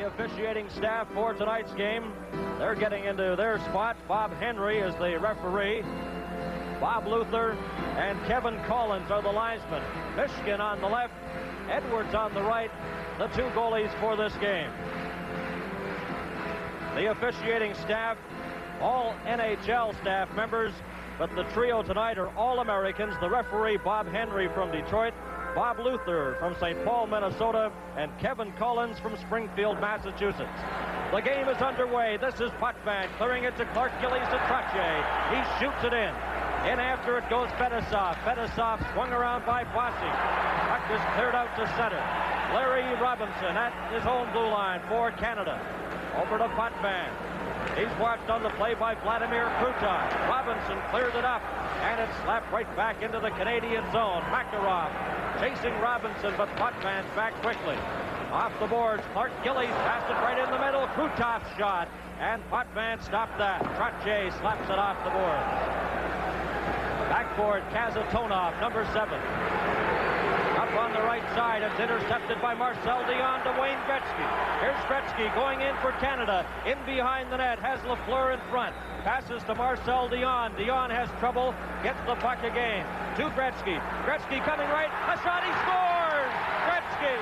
The officiating staff for tonight's game, they're getting into their spot. Bob Henry is the referee. Bob Luther and Kevin Collins are the linesmen. Michigan on the left, Edwards on the right, the two goalies for this game. The officiating staff, all NHL staff members, but the trio tonight are all Americans. The referee, Bob Henry from Detroit, Bob Luther from St. Paul, Minnesota, and Kevin Collins from Springfield, Massachusetts. The game is underway. This is Potvin clearing it to Clark Gillies to Trottier. He shoots it in. In after it goes Fetisov. Fetisov swung around by Bossy. Puck is cleared out to center. Larry Robinson at his own blue line for Canada. Over to Potvin. He's watched on the play by Vladimir Krutov. Robinson cleared it up, and it slapped right back into the Canadian zone. Makarov chasing Robinson, but Potvin's back quickly. Off the boards, Clark Gillies passed it right in the middle. Krutov's shot, and Potvin stopped that. Trottier slaps it off the board. Backboard, Kazatonov, number 7. Up on the right side, it's intercepted by Marcel Dion to Wayne Gretzky. Here's Gretzky going in for Canada. In behind the net, has Lafleur in front. Passes to Marcel Dion. Dion has trouble, gets the puck again. To Gretzky. Gretzky coming right. A shot, he scores! Gretzky!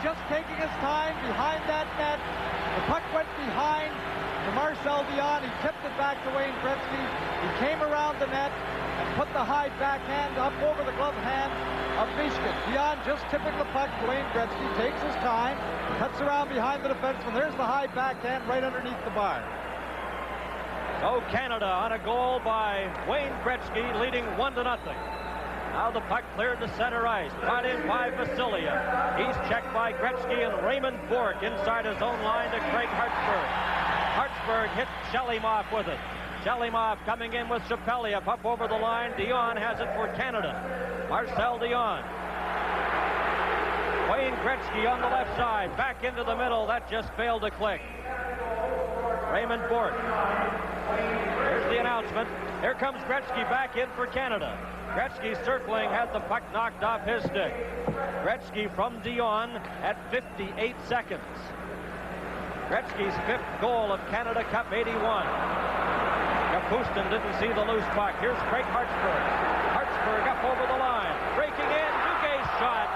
Just taking his time behind that net. The puck went behind to Marcel Dion. He tipped it back to Wayne Gretzky. He came around the net and put the high backhand up over the glove hand of Michigan. Dion just tipping the puck to Wayne Gretzky. Takes his time. Cuts around behind the defenseman. There's the high backhand right underneath the bar. So Canada on a goal by Wayne Gretzky, leading 1-0. Now the puck cleared to center ice. Brought in by Vasilia. He's checked by Gretzky and Raymond Bourque inside his own line to Craig Hartsburg. Hartsburg hit Shalimov with it. Shalimov coming in with Shapeliev up over the line. Dion has it for Canada. Marcel Dion. Wayne Gretzky on the left side. Back into the middle. That just failed to click. Raymond Bourque. Here's the announcement. Here comes Gretzky back in for Canada. Gretzky circling, had the puck knocked off his stick. Gretzky from Dion at 58 seconds. Gretzky's 5th goal of Canada Cup 81. Kapustin didn't see the loose puck. Here's Craig Hartsburg. Hartsburg up over the line. Breaking in, Duguay's shot.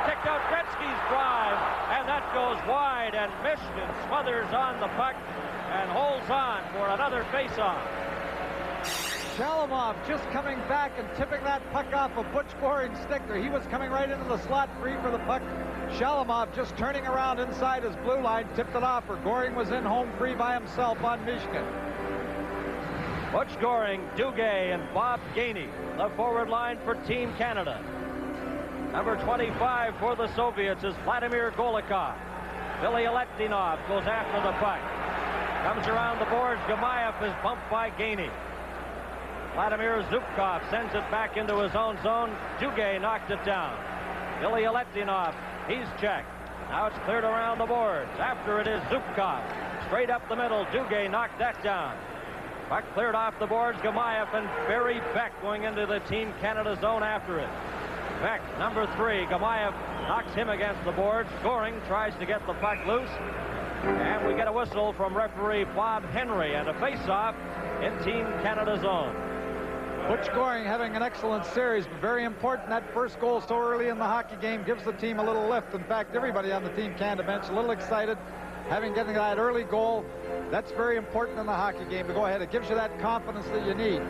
Kicked out Gretzky's drive, and that goes wide, and Michigan smothers on the puck and holds on for another face-off. Shalimov just coming back and tipping that puck off of Butch Goring's stick there. He was coming right into the slot free for the puck. Shalimov just turning around inside his blue line, tipped it off, or Goring was in home free by himself on Michigan. Butch Goring, Duguay, and Bob Gainey, the forward line for Team Canada. Number 25 for the Soviets is Vladimir Golikov. Billy Aletinov goes after the puck. Comes around the boards. Gamayev is bumped by Gainey. Vladimir Zubkov sends it back into his own zone. Duguay knocked it down. Billy Aletinov, he's checked. Now it's cleared around the boards. After it is Zubkov. Straight up the middle. Duguay knocked that down. Puck cleared off the boards. Gamayev and Barry Beck going into the Team Canada zone after it. Beck, number 3. Gamayev knocks him against the boards. Goring tries to get the puck loose. And we get a whistle from referee Bob Henry and a face-off in Team Canada zone. Butch Goring having an excellent series, but very important. That first goal so early in the hockey game gives the team a little lift. In fact, everybody on the Team Canada bench a little excited, getting that early goal. That's very important in the hockey game to go ahead. It gives you that confidence that you need.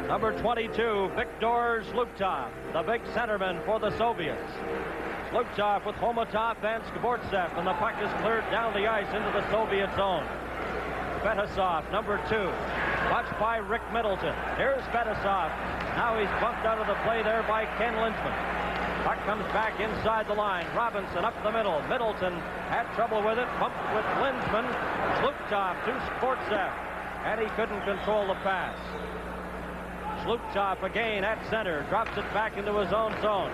Number 22, Viktor Zhlukov, the big centerman for the Soviets. Zhlukov with Khomutov and Skvortsov, and the puck is cleared down the ice into the Soviet zone. Fetisov, number 2, watched by Rick Middleton. Here's Fetisov. Now he's bumped out of the play there by Ken Lindsman. Puck comes back inside the line. Robinson up the middle. Middleton had trouble with it. Bumped with Lindsman. Zhlukov to Skvortsov, and he couldn't control the pass. Zhlukov again at center. Drops it back into his own zone.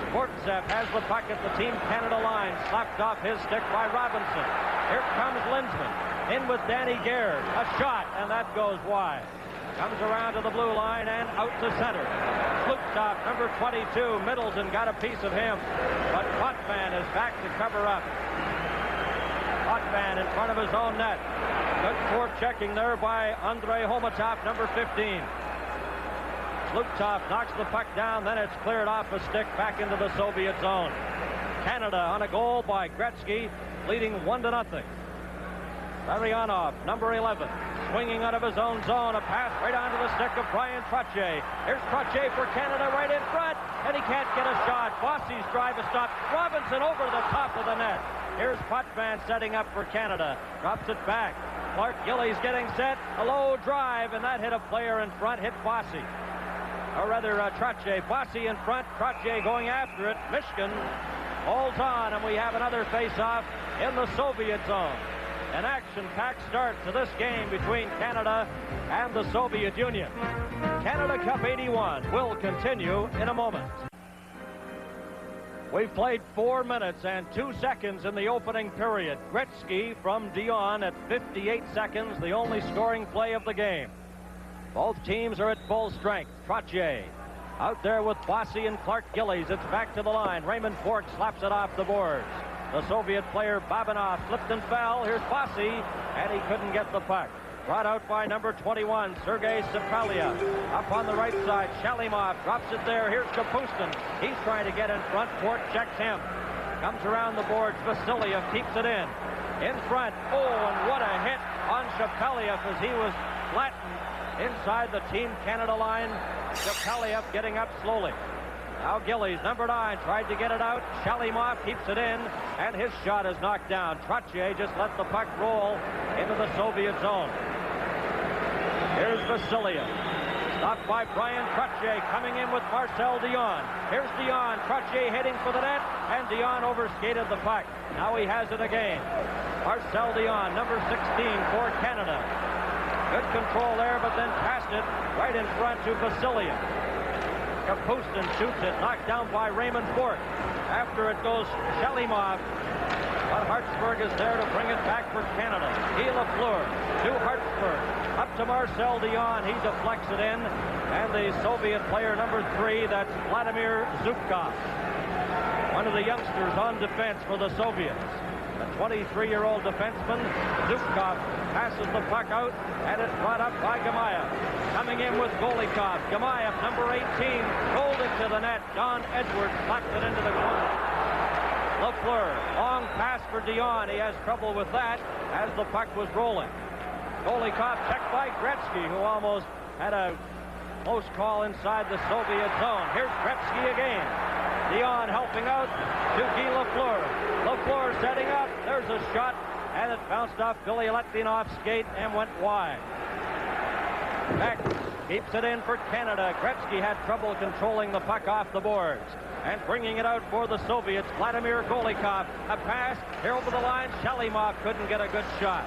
Skvortsov has the puck at the Team Canada line. Slapped off his stick by Robinson. Here comes Lindsman. In with Danny Gare. A shot, and that goes wide. Comes around to the blue line and out to center. Slupstop, number 22. Middleton got a piece of him, but Potvin is back to cover up. Potvin in front of his own net. Good forechecking there by Andrei Homatov, number 15. Slupstop knocks the puck down, then it's cleared off a stick back into the Soviet zone. Canada on a goal by Gretzky, leading 1-0. Larionov, number 11, swinging out of his own zone. A pass right onto the stick of Brian Trottier. Here's Trottier for Canada right in front, and he can't get a shot. Bossy's drive is stopped. Robinson over the top of the net. Here's Potvin setting up for Canada. Drops it back. Clark Gillies getting set. A low drive, and that hit a player in front, hit Bossy. Or rather, Trottier. Bossy in front, Trottier going after it. Michigan holds on, and we have another face-off in the Soviet zone. An action-packed start to this game between Canada and the Soviet Union. Canada Cup 81 will continue in a moment. We've played 4 minutes and 2 seconds in the opening period. Gretzky from Dion at 58 seconds, the only scoring play of the game. Both teams are at full strength. Trottier out there with Bossy and Clark Gillies. It's back to the line. Raymond Bourque slaps it off the boards. The Soviet player Babanov slipped and fell. Here's Bossy, and he couldn't get the puck. Brought out by number 21, Sergei Sapalia. Up on the right side, Shalimov drops it there. Here's Kapustin. He's trying to get in front. Bourque checks him. Comes around the boards. Vasiliev keeps it in. In front. Oh, and what a hit on Shapeliev as he was flattened inside the Team Canada line. Shapeliev getting up slowly. Now Gillies, number 9, tried to get it out. Shalimov keeps it in, and his shot is knocked down. Trottier just let the puck roll into the Soviet zone. Here's Vasiliev. Stopped by Brian Trottier, coming in with Marcel Dion. Here's Dion. Trottier heading for the net, and Dion overskated the puck. Now he has it again. Marcel Dion, number 16 for Canada. Good control there, but then passed it right in front to Vasiliev. Kapustin shoots it, knocked down by Raymond Bourque. After it goes Shalimov, but Hartsburg is there to bring it back for Canada. Guy Lafleur to Hartsburg, up to Marcel Dion. He deflects it in, and the Soviet player number 3, that's Vladimir Zubkov, one of the youngsters on defense for the Soviets. The 23-year-old defenseman, Zubkov, passes the puck out, and it's brought up by Gamayev. Coming in with Golikov. Gamayev, number 18, rolled into the net. Don Edwards slapped it into the corner. Lafleur, long pass for Dion. He has trouble with that as the puck was rolling. Golikov checked by Gretzky, who almost had a close call inside the Soviet zone. Here's Gretzky again. Dion helping out to Guy Lafleur. Lafleur setting up. There's a shot, and it bounced off Billy Letvinov's skate and went wide. Beck keeps it in for Canada. Gretzky had trouble controlling the puck off the boards. And bringing it out for the Soviets, Vladimir Golikov. A pass here over the line. Shalimov couldn't get a good shot.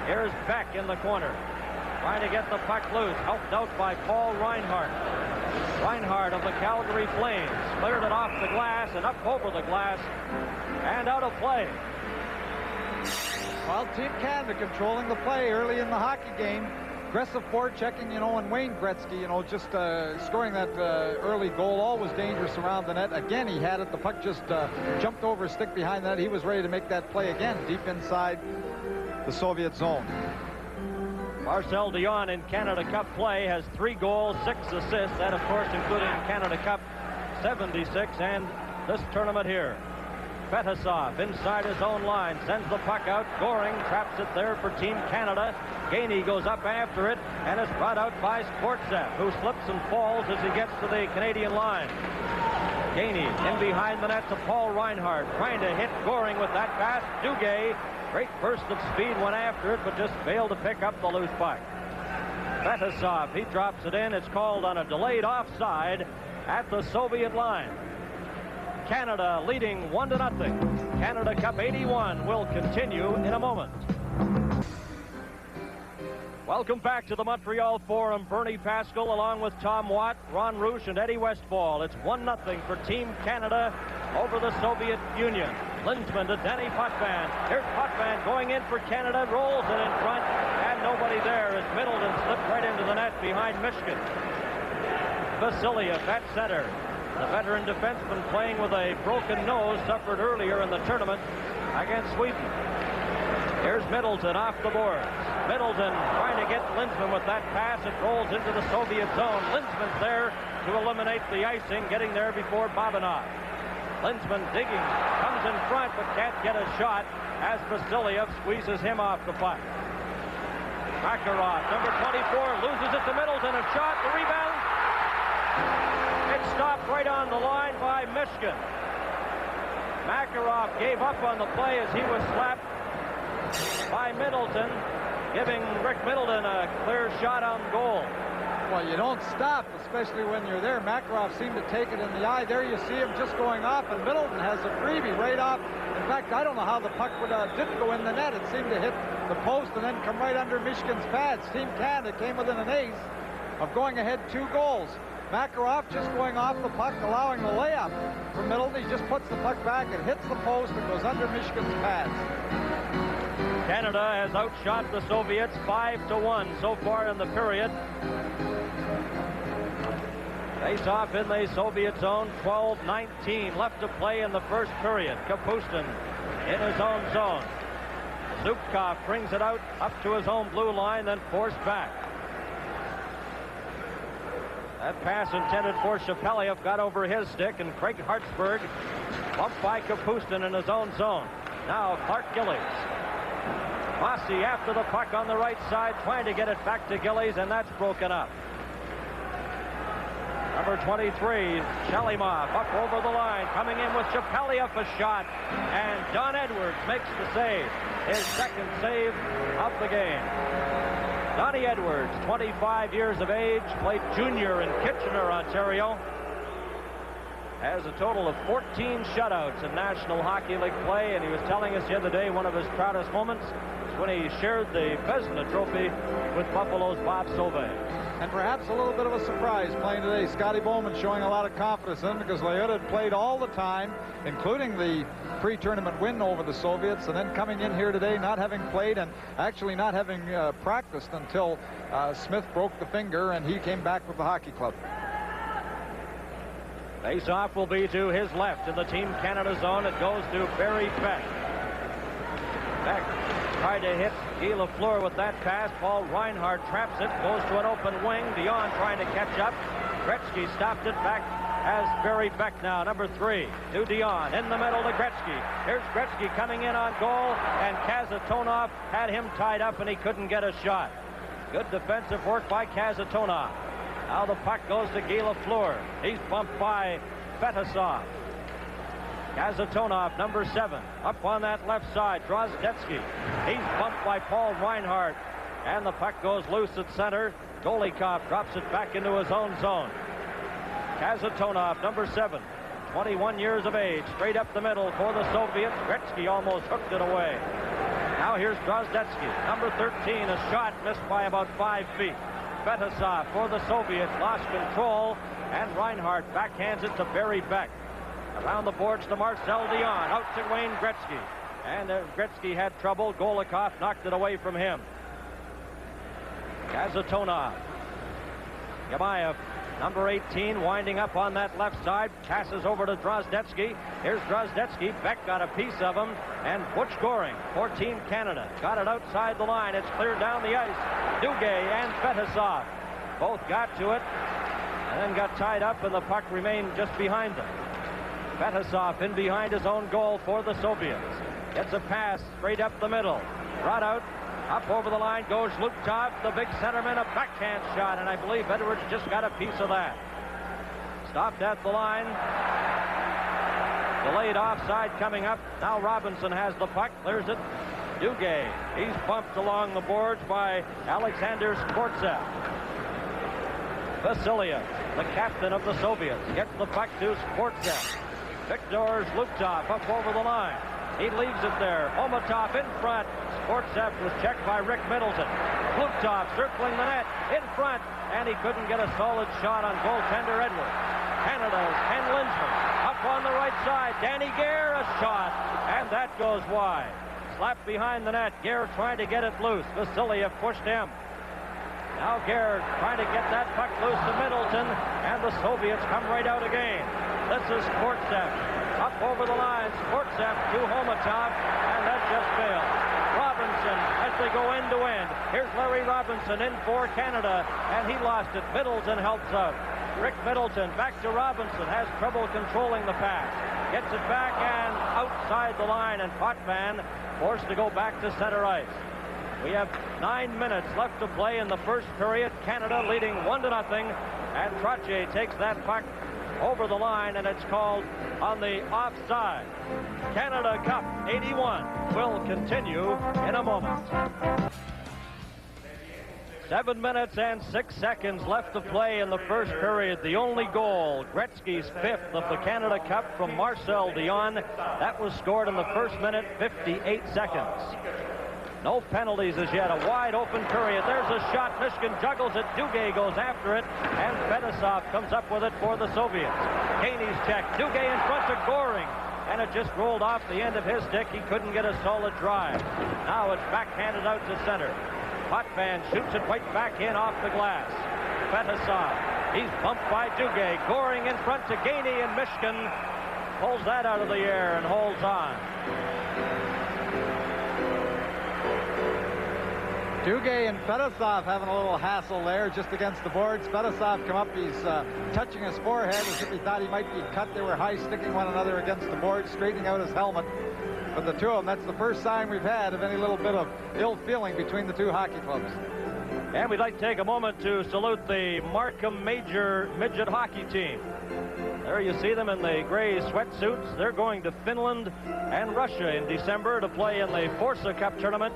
Here's Beck in the corner, trying to get the puck loose. Helped out by Paul Reinhardt. Reinhardt of the Calgary Flames cleared it off the glass and up over the glass and out of play. Well, Team Canada controlling the play early in the hockey game. Aggressive forechecking, and Wayne Gretzky, just scoring that early goal, always dangerous around the net. Again, he had it. The puck just jumped over a stick behind that. He was ready to make that play again, deep inside the Soviet zone. Marcel Dion in Canada Cup play has 3 goals, 6 assists, and of course including Canada Cup 76 and this tournament here. Fetisov inside his own line, sends the puck out. Goring traps it there for Team Canada. Gainey goes up after it, and is brought out by Sportsev, who slips and falls as he gets to the Canadian line. Gainey in behind the net to Paul Reinhardt, trying to hit Goring with that pass. Duguay, great burst of speed, went after it, but just failed to pick up the loose puck. Fetisov, he drops it in. It's called on a delayed offside at the Soviet line. Canada leading 1-0. Canada Cup 81 will continue in a moment. Welcome back to the Montreal Forum. Bernie Pascal along with Tom Watt, Ron Roush, and Eddie Westfall. It's 1-0 for Team Canada over the Soviet Union. Lindsman to Denny Potvin. Here's Potvin going in for Canada, rolls it in front, and nobody there as Middleton slipped right into the net behind Michigan. Vasiliev at center. The veteran defenseman playing with a broken nose, suffered earlier in the tournament against Sweden. Here's Middleton off the boards. Middleton trying to get Lindsman with that pass. It rolls into the Soviet zone. Lindsman's there to eliminate the icing, getting there before Babanov. Lindsman digging, comes in front but can't get a shot as Vasiliev squeezes him off the puck. Makarov, number 24, loses it to Middleton. A shot, the rebound. It stopped right on the line by Michigan. Makarov gave up on the play as he was slapped by Middleton, giving Rick Middleton a clear shot on goal. Well, you don't stop, especially when you're there. Makarov seemed to take it in the eye. There you see him just going off, and Middleton has a freebie right off. In fact, I don't know how the puck didn't go in the net. It seemed to hit the post and then come right under Michigan's pads. Team Canada came within an ace of going ahead 2 goals. Makarov just going off the puck, allowing the layup for Middleton. He just puts the puck back, it hits the post, and goes under Michigan's pads. Canada has outshot the Soviets 5-1 so far in the period. Face off in the Soviet zone, 12-19 left to play in the first period. Kapustin in his own zone. Zubkov brings it out up to his own blue line, then forced back. That pass intended for Shapeliev got over his stick, and Craig Hartsburg bumped by Kapustin in his own zone. Now Clark Gillies. Mossy after the puck on the right side, trying to get it back to Gillies, and that's broken up. Number 23, Shalimov up over the line, coming in with Shapeliev a shot, and Don Edwards makes the save. His second save of the game. Donnie Edwards, 25 years of age, played junior in Kitchener, Ontario. Has a total of 14 shutouts in National Hockey League play, and he was telling us the other day one of his proudest moments is when he shared the Vezina Trophy with Buffalo's Bob Sauvé. And perhaps a little bit of a surprise playing today. Scotty Bowman showing a lot of confidence in him because Lyotta had played all the time, including the pre-tournament win over the Soviets, and then coming in here today not having played and actually not having practiced until Smith broke the finger and he came back with the hockey club. Face-off will be to his left in the Team Canada zone. It goes to Barry Beck. Beck tried to hit Guy Lafleur with that pass. Paul Reinhardt traps it, goes to an open wing. Dion trying to catch up. Gretzky stopped it back as Barry Beck now, number 3, to Dion. In the middle to Gretzky. Here's Gretzky coming in on goal, and Kazatonov had him tied up, and he couldn't get a shot. Good defensive work by Kazatonov. Now the puck goes to Guy Lafleur. He's bumped by Fetisov. Kazatonov, number 7, up on that left side. Drozdetsky. He's bumped by Paul Reinhardt. And the puck goes loose at center. Golikov drops it back into his own zone. Kazatonov, number 7, 21 years of age, straight up the middle for the Soviets. Gretzky almost hooked it away. Now here's Drozdetsky, number 13, a shot missed by about 5 feet. Fetisov for the Soviets, lost control, and Reinhardt backhands it to Barry Beck. Around the boards to Marcel Dion, out to Wayne Gretzky. And Gretzky had trouble. Golikov knocked it away from him. Kazatonov. Yamayev, number 18, winding up on that left side. Passes over to Drozdetsky. Here's Drozdetsky. Beck got a piece of him. And Butch Goring for Team Canada. Got it outside the line. It's cleared down the ice. Duguay and Fetisov both got to it and then got tied up, and the puck remained just behind them. Fetisov in behind his own goal for the Soviets. Gets a pass straight up the middle. Brought out. Up over the line goes Luptov, the big centerman, a backhand shot, and I believe Edwards just got a piece of that. Stopped at the line. Delayed offside coming up. Now Robinson has the puck, clears it. Duguay, he's bumped along the boards by Alexander Skvortsev. Vasiliev, the captain of the Soviets, gets the puck to Skvortsev. Viktor Luptov up over the line. He leaves it there. Omatov in front. Skvortsev was checked by Rick Middleton. Luptov circling the net in front, and he couldn't get a solid shot on goaltender Edwards. Canada's Ken Lindsman up up on the right side. Danny Gare, a shot, and that goes wide. Slapped behind the net. Gare trying to get it loose. Vasiliev pushed him. Now Gare trying to get that puck loose to Middleton, and the Soviets come right out again. This is Kortsev. Up over the lines. Kortsev to Homatov, and that just failed. Robinson as they go end to end. Here's Larry Robinson in for Canada, and he lost it. Middleton helps out. Rick Middleton back to Robinson, has trouble controlling the pass. Gets it back and outside the line, and Potvin forced to go back to center ice. We have 9 minutes left to play in the first period. Canada leading 1-0, and Trottier takes that puck over the line, and it's called on the offside. Canada Cup 81 will continue in a moment. 7 minutes and 6 seconds left to play in the first period. The only goal, Gretzky's 5th of the Canada Cup from Marcel Dion. That was scored in the first minute, 58 seconds. No penalties as yet. A wide open period. There's a shot. Michigan juggles it. Duguay goes after it, and Fedosov comes up with it for the Soviets. Haney's check. Duguay in front of Goring, and it just rolled off the end of his stick. He couldn't get a solid drive. Now it's backhanded out to center. Potvin shoots it right back in off the glass. Fedosov. He's bumped by Duguay. Goring in front to Gainey, and Michigan pulls that out of the air and holds on. Duguay and Fedosov having a little hassle there just against the boards. Fedosov come up, he's touching his forehead as if he thought he might be cut. They were high-sticking one another against the boards, straightening out his helmet. But the two of them, that's the first sign we've had of any little bit of ill feeling between the two hockey clubs. And we'd like to take a moment to salute the Markham Major Midget Hockey Team. There you see them in the gray sweatsuits. They're going to Finland and Russia in December to play in the Forza Cup tournament.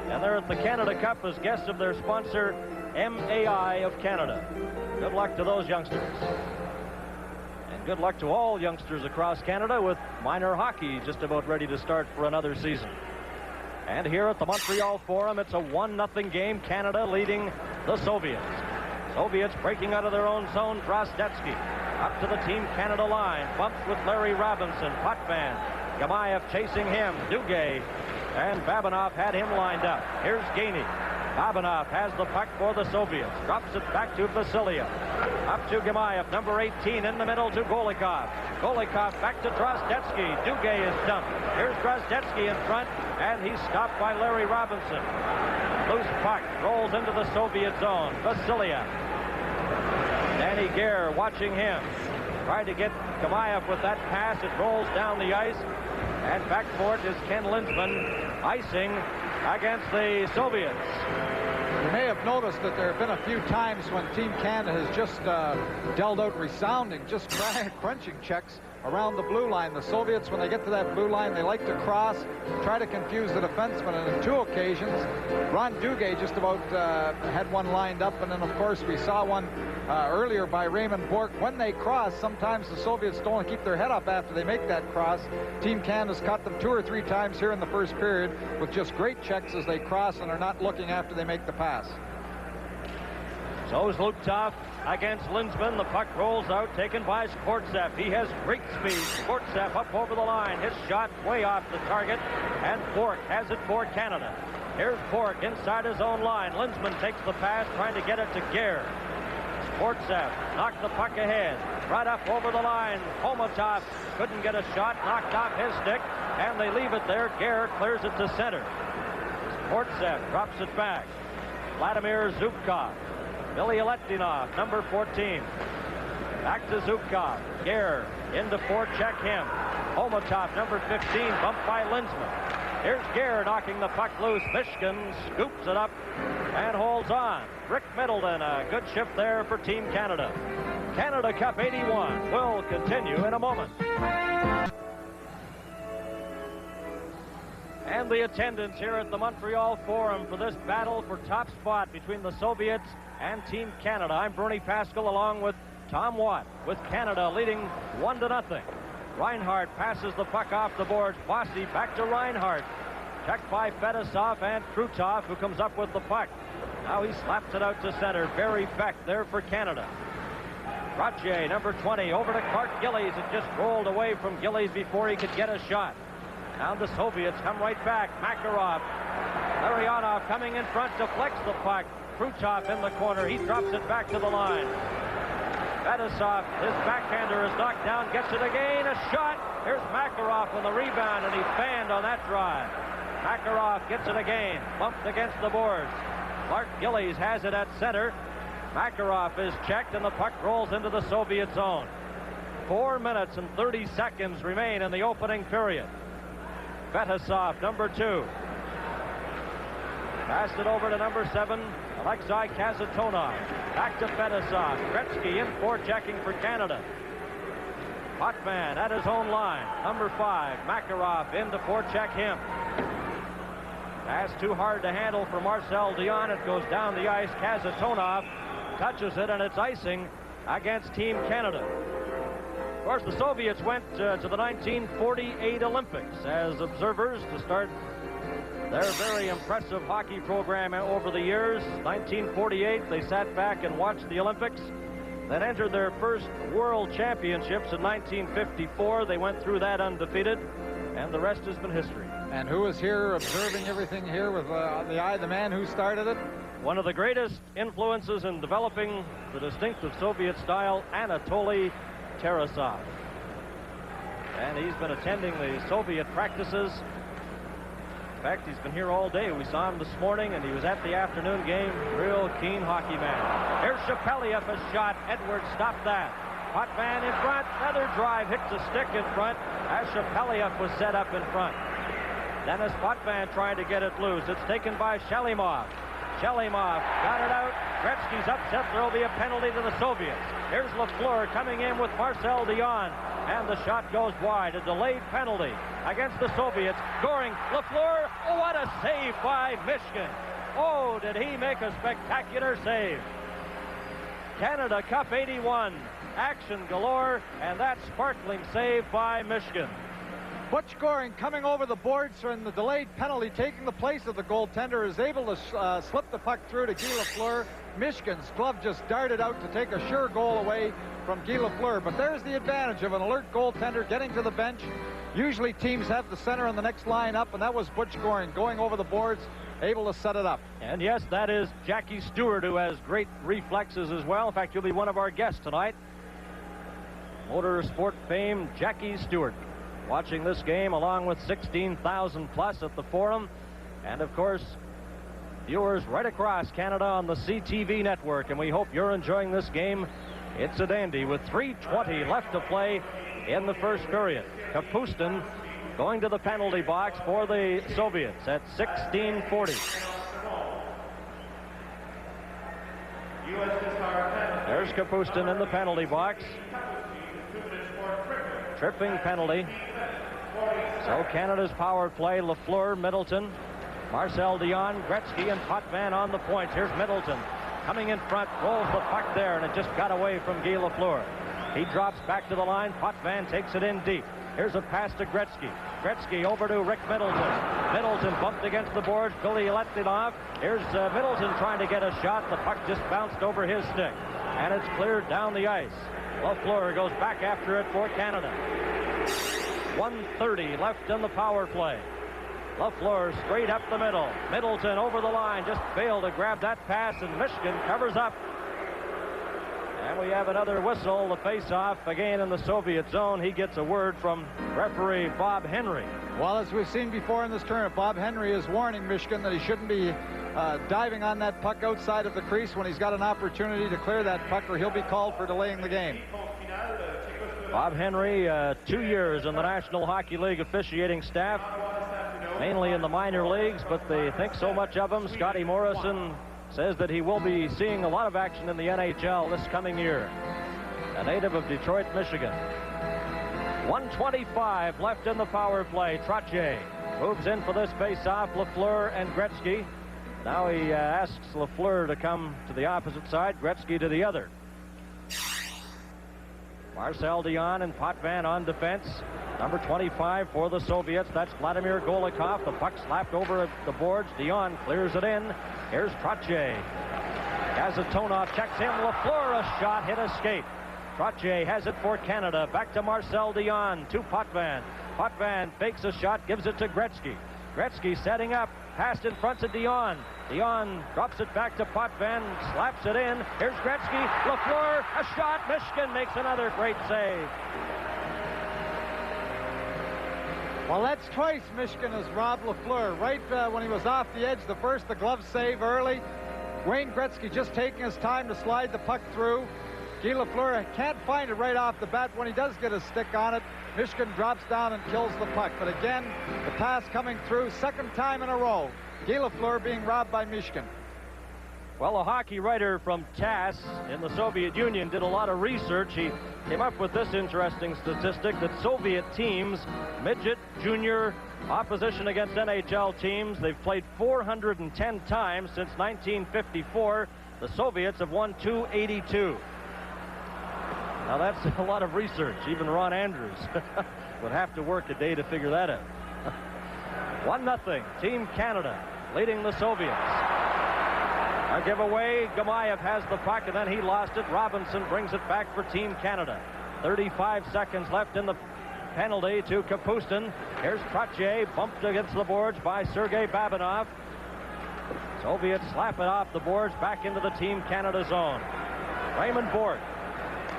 And they're at the Canada Cup as guests of their sponsor, MAI of Canada. Good luck to those youngsters. And good luck to all youngsters across Canada with minor hockey just about ready to start for another season. And here at the Montreal Forum, it's a 1-0 game. Canada leading the Soviets. Soviets breaking out of their own zone. Drozdetsky up to the Team Canada line. Bumps with Larry Robinson. Potvin. Gamayev chasing him. Duguay. And Babinov had him lined up. Here's Gainey. Babinov has the puck for the Soviets. Drops it back to Vasiliev. Up to Gamayev, number 18 in the middle to Golikov. Golikov back to Drozdetsky. Duguay is dumped. Here's Drozdetsky in front, and he's stopped by Larry Robinson. Loose puck rolls into the Soviet zone. Vasiliev. Danny Gare watching him. Trying to get Gamayev with that pass. It rolls down the ice. And back for it is Ken Linzman, icing against the Soviets. You may have noticed that there have been a few times when Team Canada has just dealt out resounding, just crunching checks around the blue line. The Soviets, when they get to that blue line, they like to cross, try to confuse the defenseman, and on 2 occasions, Ron Duguay just about had one lined up, and then, of course, we saw one earlier by Raymond Bourque. When they cross, sometimes the Soviets don't keep their head up after they make that cross. Team Canada's caught them 2 or 3 times here in the first period with just great checks as they cross and are not looking after they make the pass. So is Luptov against Linzman. The puck rolls out, taken by Kortsev. He has great speed. Kortsev up over the line. His shot way off the target, and Bourque has it for Canada. Here's Bourque inside his own line. Linzman takes the pass, trying to get it to Gare. Kortsev knocked the puck ahead. Right up over the line. Homatov couldn't get a shot, knocked off his stick, and they leave it there. Gare clears it to center. Kortsev drops it back. Vladimir Zubkov. Billy Aletdinov, number 14. Back to Zubkov. Gare into forecheck him. Homatov, number 15, bumped by Linzman. Here's Gare knocking the puck loose. Michigan scoops it up and holds on. Rick Middleton, a good shift there for Team Canada. Canada Cup 81 will continue in a moment. And the attendance here at the Montreal Forum for this battle for top spot between the Soviets and Team Canada. I'm Bernie Pascal along with Tom Watt, with Canada leading 1-0. Reinhardt passes the puck off the boards. Bossy back to Reinhardt. Checked by Fedosov and Krutov, who comes up with the puck. Now he slaps it out to center. Barry Beck there for Canada. Trottier, number 20, over to Clark Gillies. It just rolled away from Gillies before he could get a shot. Now the Soviets come right back. Makarov. Larionov coming in front, deflects the puck. Krutov in the corner. He drops it back to the line. Fetisov, his backhander is knocked down, gets it again, a shot. Here's Makarov on the rebound, and he fanned on that drive. Makarov gets it again, bumped against the boards. Clark Gillies has it at center. Makarov is checked, and the puck rolls into the Soviet zone. 4 minutes and 30 seconds remain in the opening period. Fetisov, number 2. Passed it over to number 7, Alexei Kazatonov. Back to Fetisov. Gretzky in forechecking for Canada. Potvin at his own line. Number 5, Makarov in to forecheck him. Pass too hard to handle for Marcel Dion. It goes down the ice. Kazatonov touches it, and it's icing against Team Canada. Of course, the Soviets went to the 1948 Olympics as observers to start their very impressive hockey program over the years. 1948, they sat back and watched the Olympics, then entered their first World Championships in 1954. They went through that undefeated, and the rest has been history. And who is here observing everything here with the eye, the man who started it? One of the greatest influences in developing the distinctive Soviet style, Anatoly Tarasov. And he's been attending the Soviet practices. In fact, he's been here all day. We saw him this morning, and he was at the afternoon game. Real keen hockey man. Here's Shepeliev, a shot. Edwards stopped that. Potvin in front. Another drive hits a stick in front as Shepeliev was set up in front. Dennis Potvin trying to get it loose. It's taken by Shalimov. Shalimov got it out. Gretzky's upset. There will be a penalty to the Soviets. Here's Lafleur coming in with Marcel Dion. And the shot goes wide. A delayed penalty against the Soviets. Goring, Lafleur. Oh, what a save by Mishkin. Oh, did he make a spectacular save. Canada Cup 81. Action galore. And that sparkling save by Mishkin. Butch Goring coming over the boards from the delayed penalty, taking the place of the goaltender, is able to slip the puck through to Guy Lafleur. Michigan's glove just darted out to take a sure goal away from Guy Lafleur. But there's the advantage of an alert goaltender getting to the bench. Usually teams have the center on the next line up, and that was Butch Goring going over the boards, able to set it up. And yes, that is Jackie Stewart, who has great reflexes as well. In fact, he'll be one of our guests tonight. Motorsport fame Jackie Stewart, watching this game along with 16,000 plus at the Forum, and of course viewers right across Canada on the CTV network. And we hope you're enjoying this game. It's a dandy with 3:20 left to play in the first period. Kapustin going to the penalty box for the Soviets at 16:40. There's Kapustin in the penalty box. Tripping penalty. So Canada's power play, Lafleur, Middleton, Marcel Dion, Gretzky, and Potvin on the points. Here's Middleton coming in front, rolls the puck there, and it just got away from Guy Lafleur. He drops back to the line. Potvin takes it in deep. Here's a pass to Gretzky. Gretzky over to Rick Middleton. Middleton bumped against the boards. Billy let it off. Here's Middleton trying to get a shot. The puck just bounced over his stick, and it's cleared down the ice. Lafleur goes back after it for Canada. 1:30 left in the power play. Lafleur straight up the middle. Middleton over the line, just failed to grab that pass, and Michigan covers up. And we have another whistle. The face-off again in the Soviet zone. He gets a word from referee Bob Henry. Well, as we've seen before in this tournament, Bob Henry is warning Michigan that he shouldn't be diving on that puck outside of the crease when he's got an opportunity to clear that puck, or he'll be called for delaying the game. Bob Henry, 2 years in the National Hockey League officiating staff, mainly in the minor leagues, but they think so much of him. Scotty Morrison says that he will be seeing a lot of action in the NHL this coming year. A native of Detroit, Michigan. 1:25 left in the power play. Trottier moves in for this face-off. Lafleur and Gretzky. Now he asks Lafleur to come to the opposite side, Gretzky to the other. Marcel Dion and Potvin on defense. Number 25 for the Soviets. That's Vladimir Golikov. The puck slapped over the boards. Dion clears it in. Here's Trottier. Kazatonov checks him. Lafleur, a shot, hit a skate. Trottier has it for Canada. Back to Marcel Dion, to Potvin. Potvin fakes a shot, gives it to Gretzky. Gretzky setting up, passed in front to Dion. Dion drops it back to Potvin, slaps it in. Here's Gretzky, Lafleur, a shot. Michigan makes another great save. Well, that's twice Michigan has robbed Lafleur. Right when he was off the edge, the glove save early. Wayne Gretzky just taking his time to slide the puck through. Guy Lafleur can't find it right off the bat. When he does get a stick on it, Michigan drops down and kills the puck. But again, the pass coming through, second time in a row. Guy Lafleur being robbed by Michigan. Well, a hockey writer from TASS in the Soviet Union did a lot of research. He came up with this interesting statistic that Soviet teams, midget, junior, opposition against NHL teams, they've played 410 times since 1954. The Soviets have won 282. Now that's a lot of research. Even Ron Andrews would have to work a day to figure that out. 1-0, Team Canada leading the Soviets. A giveaway, Gamayev has the puck and then he lost it. Robinson brings it back for Team Canada. 35 seconds left in the penalty to Kapustin. Here's Trottier, bumped against the boards by Sergei Babinov. Soviets slap it off the boards back into the Team Canada zone. Raymond Bourque,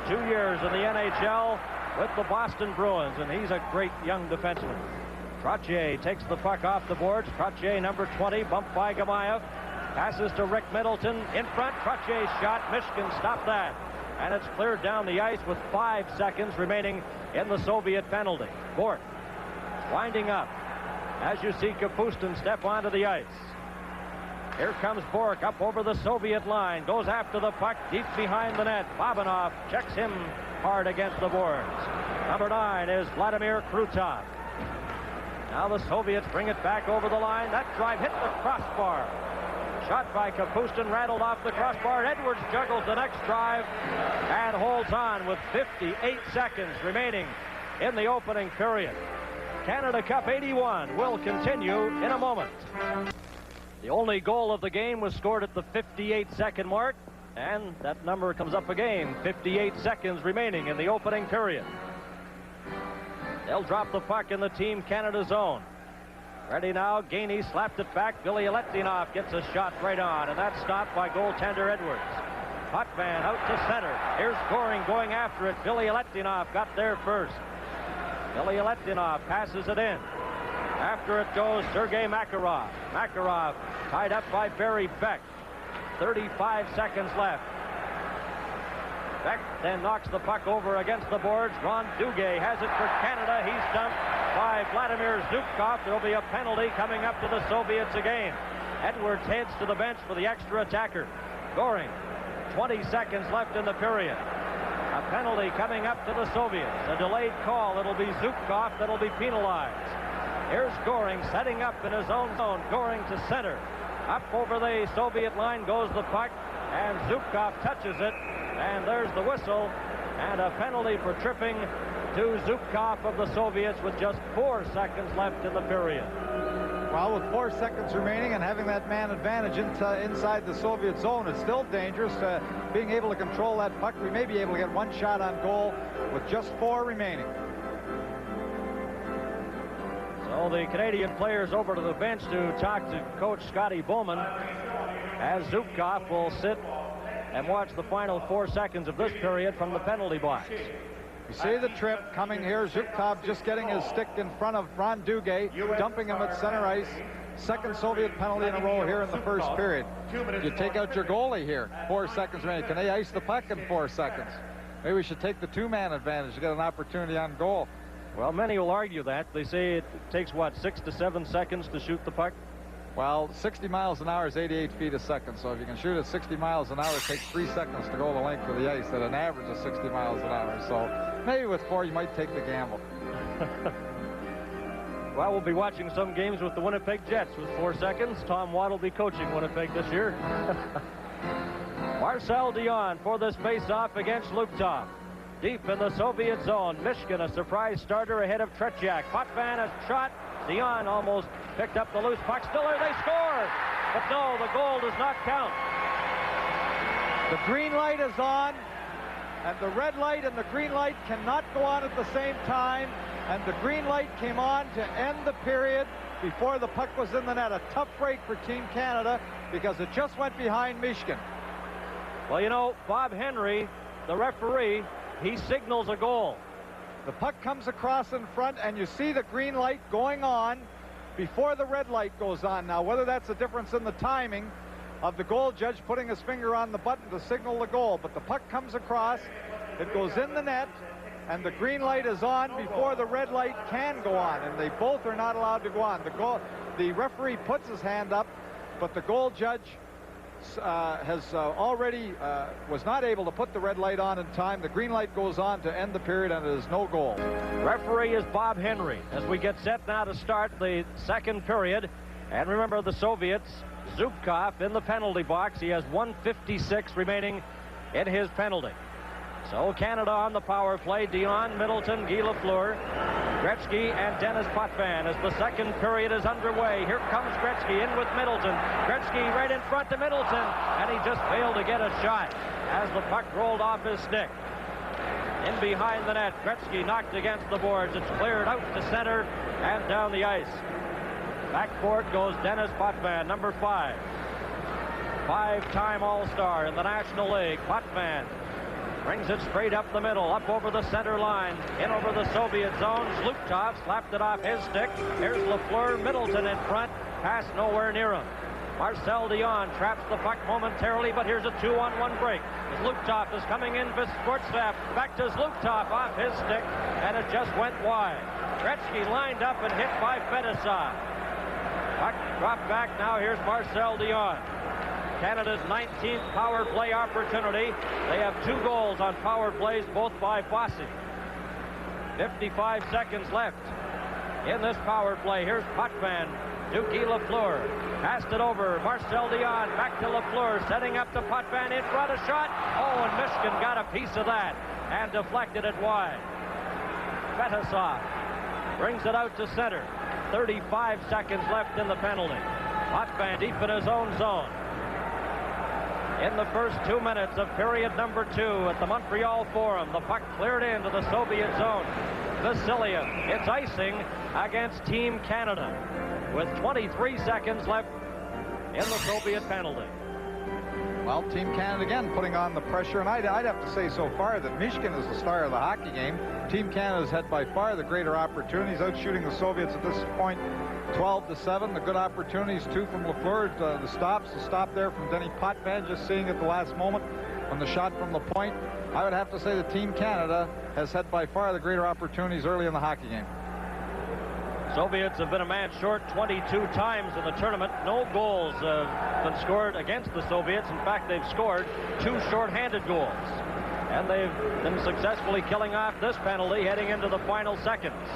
2 years in the NHL with the Boston Bruins, and he's a great young defenseman. Trottier takes the puck off the boards. Trottier, number 20, bumped by Gamayev. Passes to Rick Middleton in front. Trottier's shot. Michigan stopped that. And it's cleared down the ice with 5 seconds remaining in the Soviet penalty. Bourque winding up as you see Kapustin step onto the ice. Here comes Bourque up over the Soviet line. Goes after the puck deep behind the net. Babinov checks him hard against the boards. Number 9 is Vladimir Krutov. Now the Soviets bring it back over the line. That drive hit the crossbar. Shot by Kapustin, rattled off the crossbar. Edwards juggles the next drive and holds on with 58 seconds remaining in the opening period. Canada Cup 81 will continue in a moment. The only goal of the game was scored at the 58-second mark, and that number comes up again. 58 seconds remaining in the opening period. They'll drop the puck in the Team Canada zone. Ready now, Gainey slapped it back. Billy Aletinov gets a shot right on, and that's stopped by goaltender Edwards. Potvin out to center. Here's Goring going after it. Billy Aletinov got there first. Billy Aletinov passes it in. After it goes Sergei Makarov. Makarov tied up by Barry Beck. 35 seconds left. Beck then knocks the puck over against the boards. Ron Duguay has it for Canada. He's dumped by Vladimir Zubkov. There'll be a penalty coming up to the Soviets again. Edwards heads to the bench for the extra attacker. Goring, 20 seconds left in the period. A penalty coming up to the Soviets. A delayed call. It'll be Zubkov that'll be penalized. Here's Goring setting up in his own zone. Goring to center. Up over the Soviet line goes the puck, and Zubkov touches it. And there's the whistle, and a penalty for tripping to Zubkov of the Soviets with just 4 seconds left in the period. Well, with 4 seconds remaining and having that man advantage inside the Soviet zone, it's still dangerous. Being able to control that puck, we may be able to get one shot on goal with just 4 remaining. So the Canadian players over to the bench to talk to Coach Scotty Bowman, as Zubkov will sit and watch the final 4 seconds of this period from the penalty box. You see the trip coming here. Zubkov just getting his stick in front of Ron Duguay, dumping him at center ice. Second Soviet penalty in a row here in the first period. You take out your goalie here. 4 seconds remaining. Can they ice the puck in 4 seconds? Maybe we should take the two-man advantage to get an opportunity on goal. Well, many will argue that. They say it takes, what, 6 to 7 seconds to shoot the puck? Well, 60 miles an hour is 88 feet a second. So if you can shoot at 60 miles an hour, it takes 3 seconds to go the length of the ice at an average of 60 miles an hour. So maybe with 4, you might take the gamble. Well, we'll be watching some games with the Winnipeg Jets with 4 seconds. Tom Watt will be coaching Winnipeg this year. Marcel Dion for this face-off against Luptov. Deep in the Soviet zone, Michigan, a surprise starter ahead of Tretiak. Potvin a shot. Dion almost picked up the loose puck. Still there, they scored. But no, the goal does not count. The green light is on. and the red light and the green light cannot go on at the same time, and the green light came on to end the period before the puck was in the net. A tough break for Team Canada because it just went behind Michigan. Well, you know, Bob Henry, the referee, he signals a goal. The puck comes across in front, and you see the green light going on before the red light goes on. Now, whether that's a difference in the timing of the goal judge putting his finger on the button to signal the goal, but the puck comes across, it goes in the net, and the green light is on before the red light can go on, and they both are not allowed to go on. The referee puts his hand up, but the goal judge was not able to put the red light on in time. The green light goes on to end the period, and it is no goal. Referee is Bob Henry as we get set now to start the second period. And remember, the Soviets, Zubkov in the penalty box. He has 1:56 remaining in his penalty. So Canada on the power play. Dion, Middleton, Guy Lafleur, Gretzky, and Dennis Potvin as the second period is underway. Here comes Gretzky in with Middleton. Gretzky right in front to Middleton, and he just failed to get a shot as the puck rolled off his stick. In behind the net, Gretzky knocked against the boards. It's cleared out to center and down the ice. Back for it goes Dennis Potvin, number 5. Five-time All-Star in the National League. Potvin brings it straight up the middle, up over the center line, in over the Soviet zone. Zlutov slapped it off his stick. Here's Lafleur, Middleton in front, pass nowhere near him. Marcel Dion traps the puck momentarily, but here's a 2-on-1 break. Zlutov is coming in for Sportstaff. Back to Zlutov off his stick, and it just went wide. Gretzky lined up and hit by Fedosov. Puck dropped back. Now here's Marcel Dion. Canada's 19th power play opportunity. They have 2 goals on power plays, both by Bossy. 55 seconds left in this power play. Here's Potvin to Guy Lafleur. Passed it over. Marcel Dion back to Lafleur, setting up to Potvin in front. A shot. Oh, and Michigan got a piece of that and deflected it wide. Fedosov brings it out to center. 35 seconds left in the penalty. Potvin deep in his own zone. In the first 2 minutes of period number 2 at the Montreal Forum, the puck cleared into the Soviet zone. Vasiliev, it's icing against Team Canada with 23 seconds left in the Soviet penalty. Well, Team Canada again putting on the pressure, and I'd have to say so far that Michigan is the star of the hockey game. Team Canada's had by far the greater opportunities, outshooting the Soviets at this point 12-7. The good opportunities, 2 from Lafleur, the stop there from Denny Potvin, just seeing at the last moment from the shot from the point. I would have to say that Team Canada has had by far the greater opportunities early in the hockey game. Soviets have been a man short 22 times in the tournament. No goals have been scored against the Soviets. In fact, they've scored 2 shorthanded goals. And they've been successfully killing off this penalty heading into the final seconds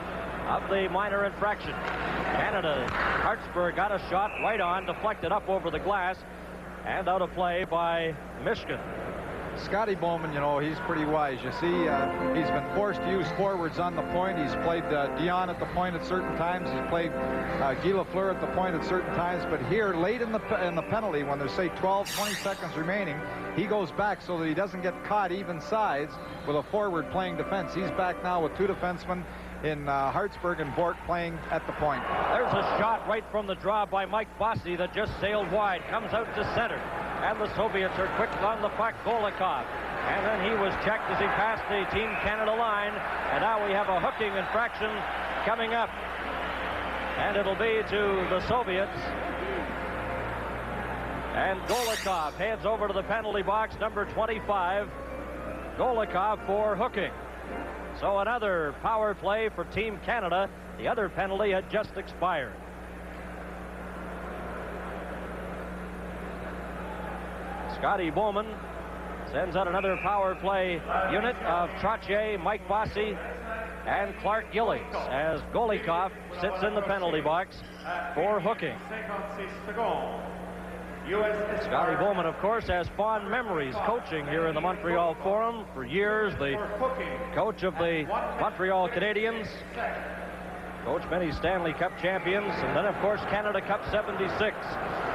of the minor infraction. Canada, Hartsburg got a shot right on, deflected up over the glass, and out of play by Michigan. Scotty Bowman, you know, he's pretty wise. You see, he's been forced to use forwards on the point. He's played Dion at the point at certain times. He's played Guy Lafleur at the point at certain times. But here, late in the penalty, when there's, say, 12, 20 seconds remaining, he goes back so that he doesn't get caught even sides with a forward playing defense. He's back now with 2 defensemen in Hartsburg and Bork playing at the point. There's a shot right from the draw by Mike Bossy that just sailed wide, comes out to center, and the Soviets are quick on the puck. Golikov, and then he was checked as he passed the Team Canada line, and now we have a hooking infraction coming up, and it'll be to the Soviets. And Golikov heads over to the penalty box, number 25. Golikov for hooking. So another power play for Team Canada. The other penalty had just expired. Scotty Bowman sends out another power play unit of Trottier, Mike Bossy, and Clark Gillies as Golikov sits in the penalty box for hooking. Scotty Bowman, of course, has fond memories coaching here in the Montreal Forum. For years, the coach of the Montreal Canadiens, coached many Stanley Cup champions, and then, of course, Canada Cup '76.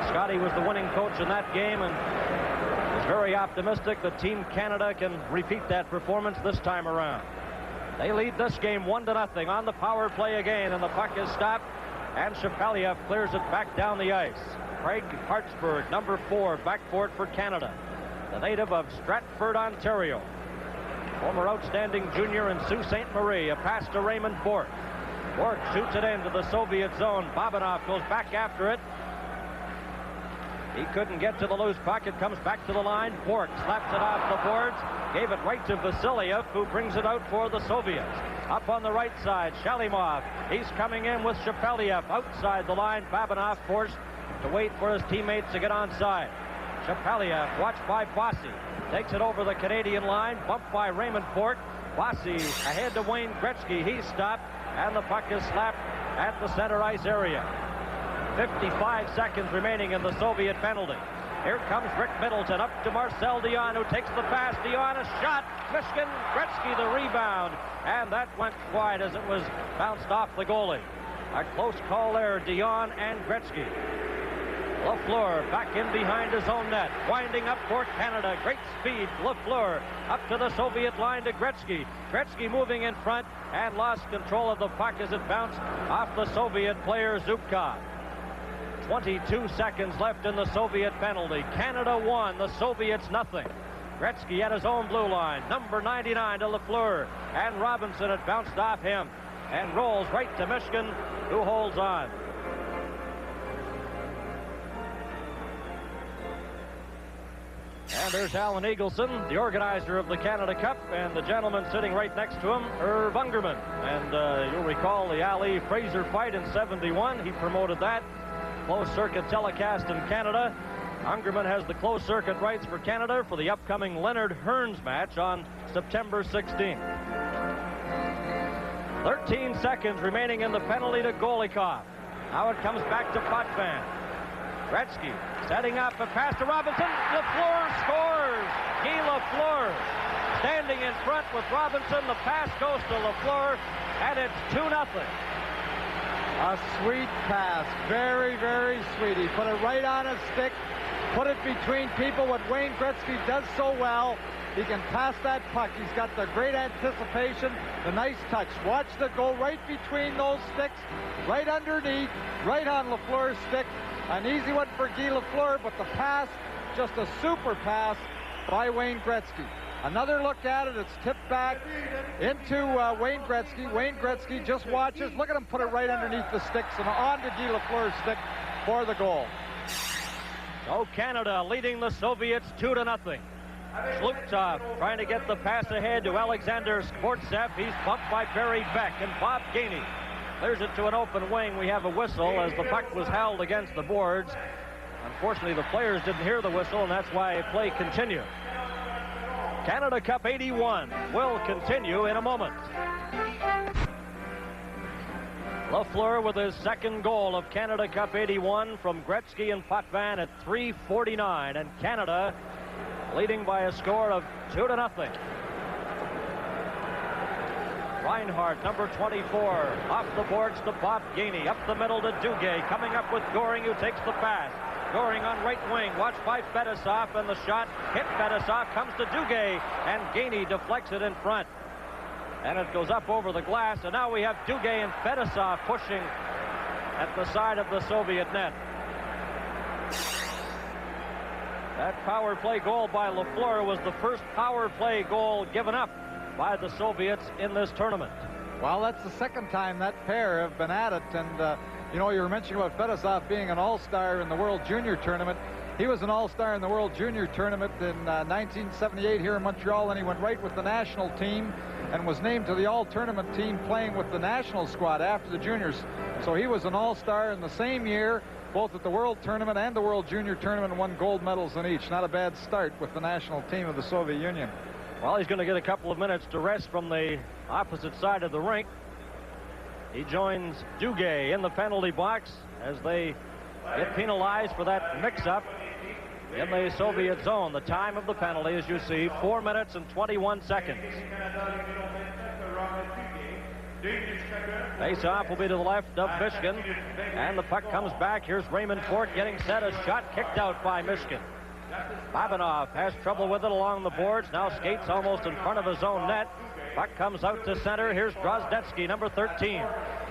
Scotty was the winning coach in that game, and the is very optimistic that Team Canada can repeat that performance this time around. They lead this game 1-0 on the power play again, and the puck is stopped, and Shepeliev clears it back down the ice. Craig Hartsburg, number 4, back for it for Canada, the native of Stratford, Ontario. Former outstanding junior in Sault Ste. Marie. A pass to Raymond Bourque. Bourque shoots it into the Soviet zone. Bobinov goes back after it. He couldn't get to the loose puck. It comes back to the line. Bourque slaps it off the boards. Gave it right to Vasiliev, who brings it out for the Soviets. Up on the right side, Shalimov. He's coming in with Shepeliev outside the line. Babinov forced to wait for his teammates to get onside. Shepeliev, watched by Bossy, takes it over the Canadian line, bumped by Raymond Bourque. Bossy ahead to Wayne Gretzky. He's stopped, and the puck is slapped at the center ice area. 55 seconds remaining in the Soviet penalty. Here comes Rick Middleton up to Marcel Dion, who takes the pass. Dion, a shot. Michigan, Gretzky the rebound, and that went wide as it was bounced off the goalie. A close call there, Dion and Gretzky. Lafleur back in behind his own net, winding up for Canada. Great speed. Lafleur up to the Soviet line to Gretzky. Gretzky moving in front and lost control of the puck as it bounced off the Soviet player Zubkov. 22 seconds left in the Soviet penalty. Canada 1, the Soviets nothing. Gretzky at his own blue line. Number 99 to Lafleur, and Robinson had bounced off him and rolls right to Michigan, who holds on. And there's Alan Eagleson, the organizer of the Canada Cup, and the gentleman sitting right next to him, Irv Ungerman. And you'll recall the Ali Fraser fight in '71. He promoted that. Closed circuit telecast in Canada. Ungerman has the closed circuit rights for Canada for the upcoming Leonard Hearns match on September 16th. 13 seconds remaining in the penalty to Golikov. Now it comes back to Potvin. Gretzky setting up a pass to Robinson. Lafleur scores. Guy Lafleur standing in front with Robinson. The pass goes to Lafleur, and it's 2-0. A sweet pass. Very, very sweet. He put it right on his stick, put it between people. What Wayne Gretzky does so well, he can pass that puck. He's got the great anticipation, the nice touch. Watch the goal right between those sticks, right underneath, right on Lafleur's stick. An easy one for Guy Lafleur, but the pass, just a super pass by Wayne Gretzky. Another look at it. It's tipped back into Wayne Gretzky. Wayne Gretzky just watches. Look at him put it right underneath the sticks and onto Guy Lafleur's stick for the goal. So Canada leading the Soviets 2-0. Slutov trying to get the pass ahead to Alexander Skvortsev. He's bumped by Barry Beck, and Bob Gainey clears it to an open wing. We have a whistle as the puck was held against the boards. Unfortunately, the players didn't hear the whistle, and that's why play continued. Canada Cup 81 will continue in a moment. Lafleur with his second goal of Canada Cup 81 from Gretzky and Potvin at 3:49, and Canada leading by a score of 2-0. Reinhardt, number 24, off the boards to Bob Gainey, up the middle to Duguay, coming up with Goring, who takes the pass. Goring on right wing, watched by Fedosov, and the shot hit Fedosov, comes to Duguay, and Gainey deflects it in front. And it goes up over the glass, and now we have Duguay and Fedosov pushing at the side of the Soviet net. That power play goal by Lafleur was the first power play goal given up by the Soviets in this tournament. Well, that's the second time that pair have been at it, and you know, you were mentioning about Fedosov being an all-star in the World Junior Tournament. He was an all-star in the World Junior Tournament in 1978 here in Montreal, and he went right with the national team and was named to the all-tournament team playing with the national squad after the juniors. So he was an all-star in the same year, both at the World Tournament and the World Junior Tournament, and won gold medals in each. Not a bad start with the national team of the Soviet Union. Well, he's going to get a couple of minutes to rest from the opposite side of the rink. He joins Duguay in the penalty box as they get penalized for that mix-up in the Soviet zone. The time of the penalty, as you see, 4 minutes and 21 seconds. Face-off will be to the left of Michigan, and the puck comes back. Here's Raymond Bourque getting set. A shot kicked out by Michigan. Babanov has trouble with it along the boards. Now skates almost in front of his own net. Puck comes out to center. Here's Drozdetsky, number 13.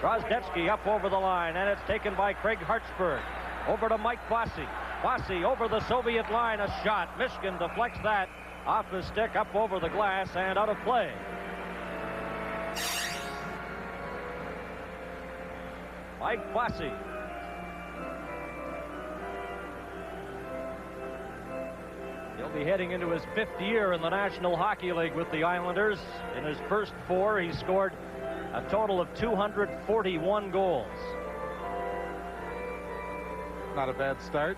Drozdetsky up over the line, and it's taken by Craig Hartsburg. Over to Mike Bossy. Bossy over the Soviet line. A shot. Michigan deflects that off his stick, up over the glass, and out of play. Mike Bossy. He'll be heading into his 5th year in the National Hockey League with the Islanders. In his first 4, he scored a total of 241 goals. Not a bad start.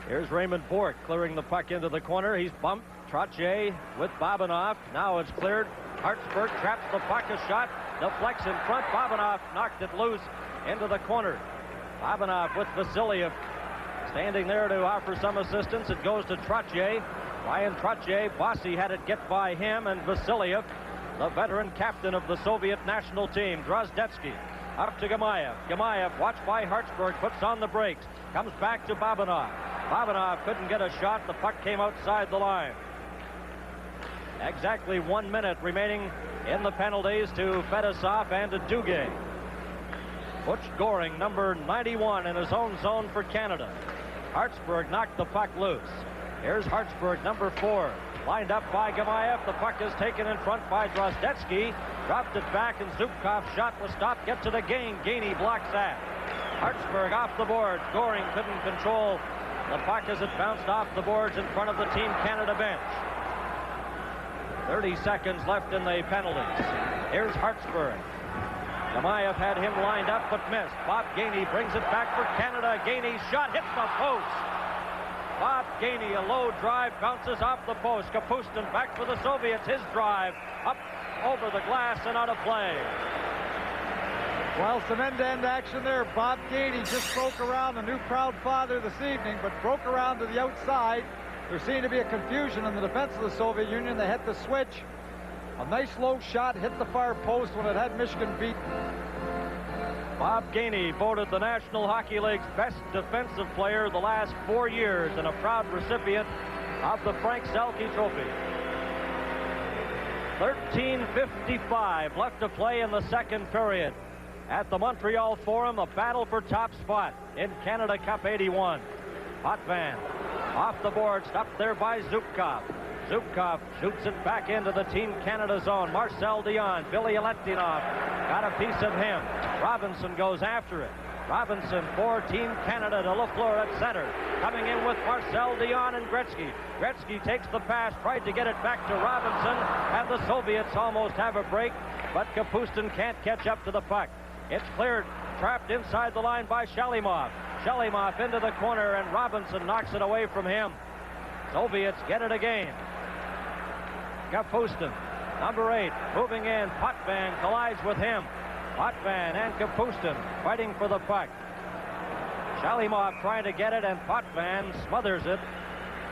Here's Raymond Bourque clearing the puck into the corner. He's bumped. Trottier with Babanov. Now it's cleared. Hartsburg traps the puck. A shot. Deflects in front. Babanov knocked it loose into the corner. Babanov with Vasiliev standing there to offer some assistance. It goes to Trottier. Ryan Trottier. Bossy had it get by him, and Vasiliev, the veteran captain of the Soviet national team. Drozdetsky up to Gamayev. Gamayev, watched by Hartsburg, puts on the brakes. Comes back to Babanov. Babanov couldn't get a shot. The puck came outside the line. Exactly 1 minute remaining in the penalties to Fedosov and to Duguay. Butch Goring, number 91, in his own zone for Canada. Hartsburg knocked the puck loose. Here's Hartsburg, number 4. Lined up by Gamayev. The puck is taken in front by Drozdetsky. Dropped it back, and Zubkov's shot was stopped. Get to the game. Gainey blocks that. Hartsburg off the board. Goring couldn't control the puck as it bounced off the boards in front of the Team Canada bench. 30 seconds left in the penalties. Here's Hartsburg. Gamayev had him lined up but missed. Bob Gainey brings it back for Canada. Gainey's shot hits the post. Bob Gainey, a low drive, bounces off the post. Kapustin back for the Soviets. His drive up over the glass and out of play. Well, some end-to-end action there. Bob Gainey just broke around, the new proud father this evening, but broke around to the outside. There seemed to be a confusion in the defense of the Soviet Union. They had to switch. A nice low shot hit the far post when it had Michigan beaten. Bob Gainey, voted the National Hockey League's best defensive player the last 4 years and a proud recipient of the Frank Selke Trophy. 13:55 left to play in the second period. At the Montreal Forum, a battle for top spot in Canada Cup 81. Potvin off the board, stopped there by Zubkov. Zubkov shoots it back into the Team Canada zone. Marcel Dion, Billy Aletinov got a piece of him. Robinson goes after it. Robinson for Team Canada to Lafleur at center. Coming in with Marcel Dion and Gretzky. Gretzky takes the pass, tried to get it back to Robinson, and the Soviets almost have a break, but Kapustin can't catch up to the puck. It's cleared, trapped inside the line by Shalimov. Shalimov into the corner, and Robinson knocks it away from him. Soviets get it again. Kapustin, number 8, moving in. Potvin collides with him. Potvin and Kapustin fighting for the puck. Shalimov trying to get it, and Potvin smothers it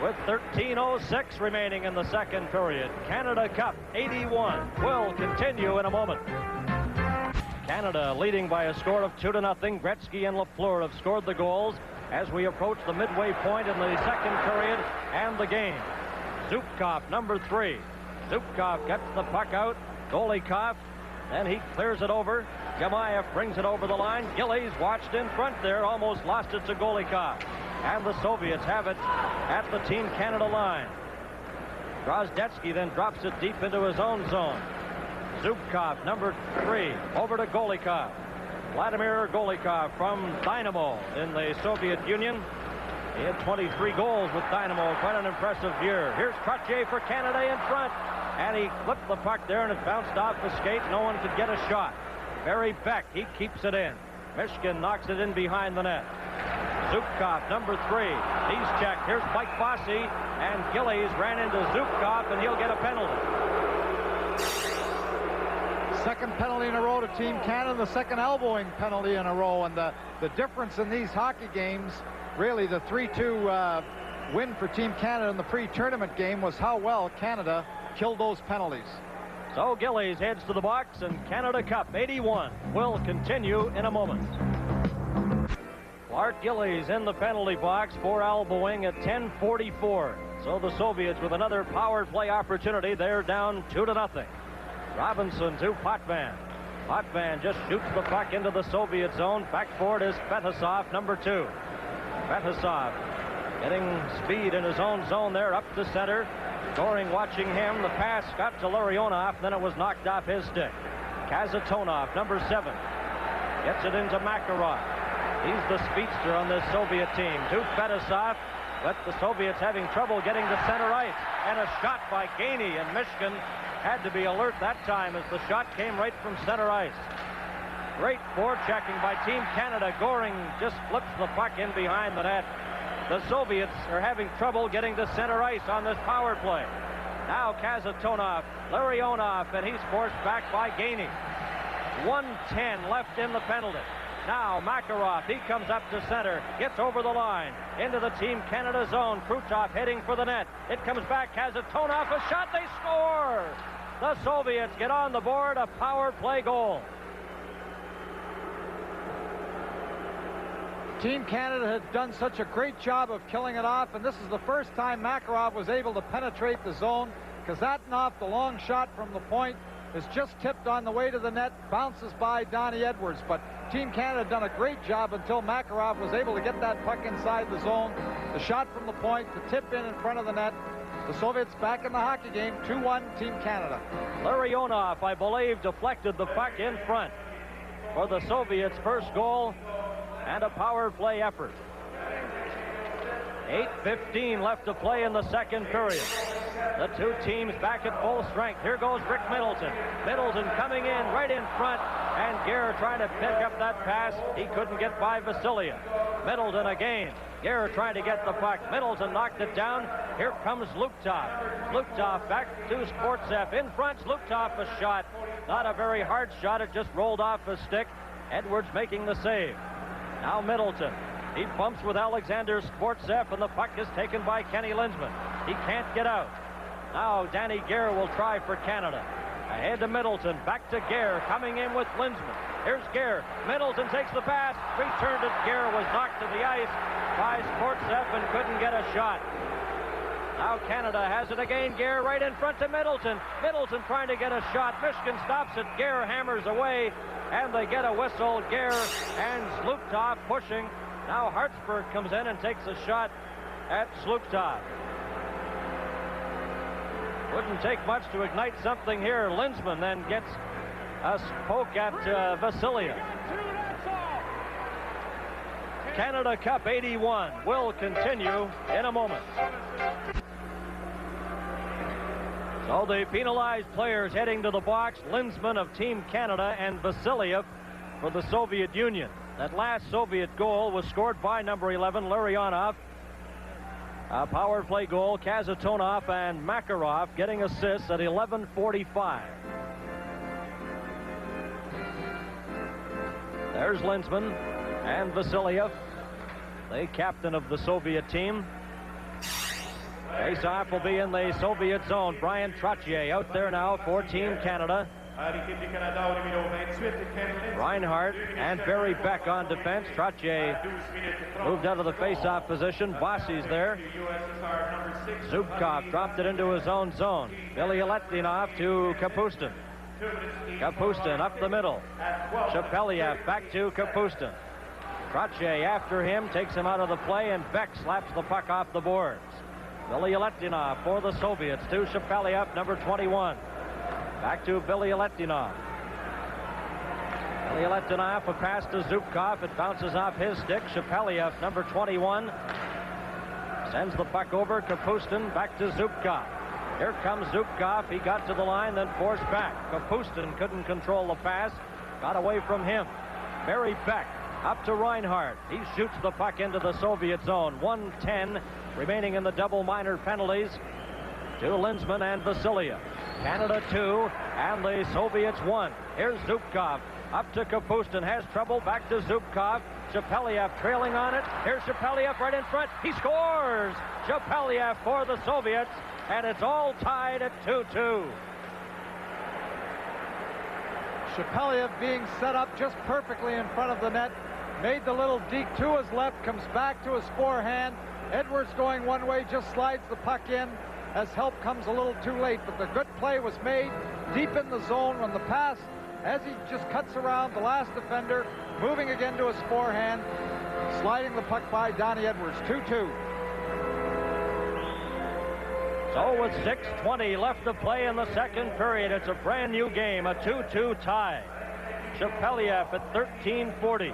with 13:06 remaining in the second period. Canada Cup 81 will continue in a moment. Canada leading by a score of 2-0. Gretzky and Lafleur have scored the goals as we approach the midway point in the second period and the game. Zubkov, number 3. Zubkov gets the puck out. Golikov, then he clears it over. Gamayev brings it over the line. Gillies watched in front there, almost lost it to Golikov. And the Soviets have it at the Team Canada line. Drozdetsky then drops it deep into his own zone. Zubkov, number 3, over to Golikov. Vladimir Golikov from Dynamo in the Soviet Union. He had 23 goals with Dynamo. Quite an impressive year. Here's Trottier for Canada in front. And he clipped the puck there, and it bounced off the skate. No one could get a shot. Barry Beck, he keeps it in. Michigan knocks it in behind the net. Zubkov, number 3. He's checked. Here's Mike Bossy, and Gillies ran into Zubkov, and he'll get a penalty. Second penalty in a row to Team Canada, the second elbowing penalty in a row. And the difference in these hockey games, really the 3-2 win for Team Canada in the pre-tournament game, was how well Canada killed those penalties. So Gillies heads to the box, and Canada Cup 81 will continue in a moment. Clark Gillies in the penalty box for elbowing at 10:44. So the Soviets with another power play opportunity. They're down 2-0. Robinson to Potvin. Potvin just shoots the puck into the Soviet zone. Back for it is Fetisov, number 2. Fetisov getting speed in his own zone there, up to center. Goring watching him. The pass got to Larionov, then it was knocked off his stick. Kazatonov, number 7, gets it into Makarov. He's the speedster on this Soviet team. To Fetisov, but the Soviets having trouble getting to center ice. And a shot by Gainey, and Michigan had to be alert that time as the shot came right from center ice. Great forechecking by Team Canada. Goring just flips the puck in behind the net. The Soviets are having trouble getting to center ice on this power play. Now Kazatonov, Larionov, and he's forced back by Gainey. 1:10 left in the penalty. Now Makarov, he comes up to center, gets over the line, into the Team Canada zone. Krutov heading for the net. It comes back, Kazatonov, a shot, they score! The Soviets get on the board, a power play goal. Team Canada had done such a great job of killing it off, and this is the first time Makarov was able to penetrate the zone. Kazatonov, the long shot from the point, is just tipped on the way to the net, bounces by Donnie Edwards, but Team Canada done a great job until Makarov was able to get that puck inside the zone. The shot from the point, the tip in front of the net. The Soviets back in the hockey game, 2-1 Team Canada. Larionov, I believe, deflected the puck in front for the Soviets' first goal and a power play effort. 8:15 left to play in the second period. The two teams back at full strength. Here goes Rick Middleton. Middleton coming in right in front, and Gare trying to pick up that pass. He couldn't get by Vasiliev. Middleton again. Gare trying to get the puck. Middleton knocked it down. Here comes Luktov. Luktov back to Sportsev. In front, Luktov a shot. Not a very hard shot. It just rolled off his stick. Edwards making the save. Now Middleton. He bumps with Alexander Sportsev, and the puck is taken by Kenny Linzman. He can't get out. Now Danny Gare will try for Canada. Ahead to Middleton. Back to Gare. Coming in with Linzman. Here's Gare. Middleton takes the pass. Returned it. Gare was knocked to the ice by Sportsev and couldn't get a shot. Now Canada has it again. Gare right in front to Middleton. Middleton trying to get a shot. Michigan stops it. Gare hammers away, and they get a whistle. Gare and Sluktov pushing. Now Hartsburg comes in and takes a shot at Sluktov. Wouldn't take much to ignite something here. Linzman then gets a poke at Vasiliev. Canada Cup 81 will continue in a moment. So the penalized players heading to the box, Linzman of Team Canada and Vasiliev for the Soviet Union. That last Soviet goal was scored by number 11, Larionov. A power play goal, Kazatonov and Makarov getting assists at 11:45. There's Linzman and Vasiliev, the captain of the Soviet team. Face-off will be in the Soviet zone. Brian Trottier out there now for Team Canada. Reinhardt and Barry Beck on defense. Trottier moved out of the face-off position. Bossy's there. Zubkov dropped it into his own zone. Billy Aletinov to Kapustin. Kapustin up the middle. Shepeliev back to Kapustin. Trottier after him, takes him out of the play, and Beck slaps the puck off the boards. Billy Aletinov for the Soviets to Shepeliev, number 21. Back to Billy Aletinov. Billy Aletinov, a pass to Zubkov. It bounces off his stick. Shepeliev, number 21, sends the puck over. Kapustin back to Zubkov. Here comes Zubkov. He got to the line, then forced back. Kapustin couldn't control the pass. Got away from him. Barry Beck up to Reinhardt. He shoots the puck into the Soviet zone. 1:10 remaining in the double minor penalties to Linzman and Vasiliev. Canada 2 and the Soviets 1. Here's Zubkov up to Kapustin. Has trouble. Back to Zubkov. Shepeliev trailing on it. Here's Shepeliev right in front. He scores! Shepeliev for the Soviets, and it's all tied at 2-2. Shepeliev being set up just perfectly in front of the net. made the little deke to his left, comes back to his forehand. Edwards going one way, just slides the puck in as help comes a little too late, but the good play was made deep in the zone when the pass, as he just cuts around the last defender, moving again to his forehand, sliding the puck by Donnie Edwards. 2-2. So with 6:20 left to play in the second period, it's a brand new game, a 2-2 tie. Shepeliev at 13:40.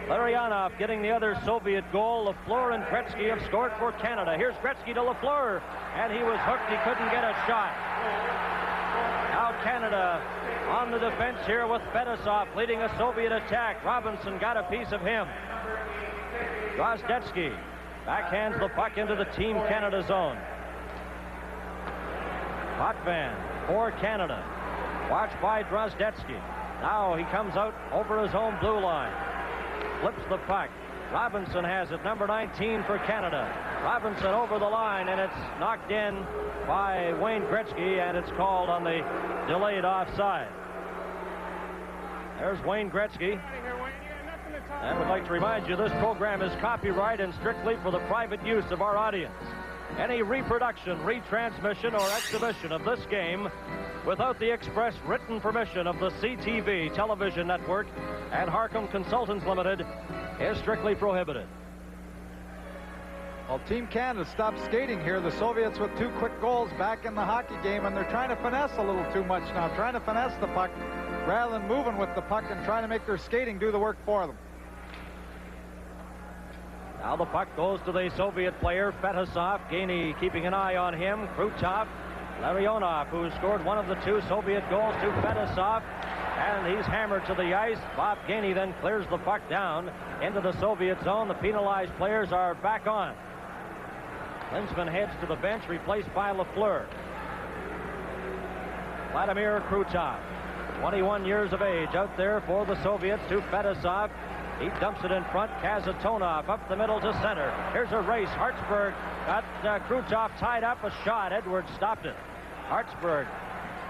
Larionov getting the other Soviet goal. Lafleur and Gretzky have scored for Canada. Here's Gretzky to Lafleur, and he was hooked. He couldn't get a shot. Now Canada on the defense here with Fetisov leading a Soviet attack. Robinson got a piece of him. Drozdetsky backhands the puck into the Team Canada zone. Potvin for Canada. Watched by Drozdetsky. Now he comes out over his own blue line. Flips the puck. Robinson has it, number 19 for Canada. Robinson over the line, and it's knocked in by Wayne Gretzky, and it's called on the delayed offside. There's Wayne Gretzky. I would like to remind you this program is copyright and strictly for the private use of our audience. Any reproduction, retransmission, or exhibition of this game without the express written permission of the CTV television network and Harcum Consultants Limited is strictly prohibited. Well, Team Canada stopped skating here. The Soviets with 2 quick goals back in the hockey game, and they're trying to finesse a little too much now, trying to finesse the puck rather than moving with the puck and trying to make their skating do the work for them. Now the puck goes to the Soviet player, Fetisov. Gainey keeping an eye on him. Krutov, Larionov, who scored one of the 2 Soviet goals, to Fetisov. And he's hammered to the ice. Bob Gainey then clears the puck down into the Soviet zone. The penalized players are back on. Linsman heads to the bench, replaced by Lafleur. Vladimir Krutov, 21 years of age, out there for the Soviets, to Fetisov. He dumps it in front. Kazatonov up the middle to center. Here's a race. Hartsburg got Krutov tied up. A shot. Edwards stopped it. Hartsburg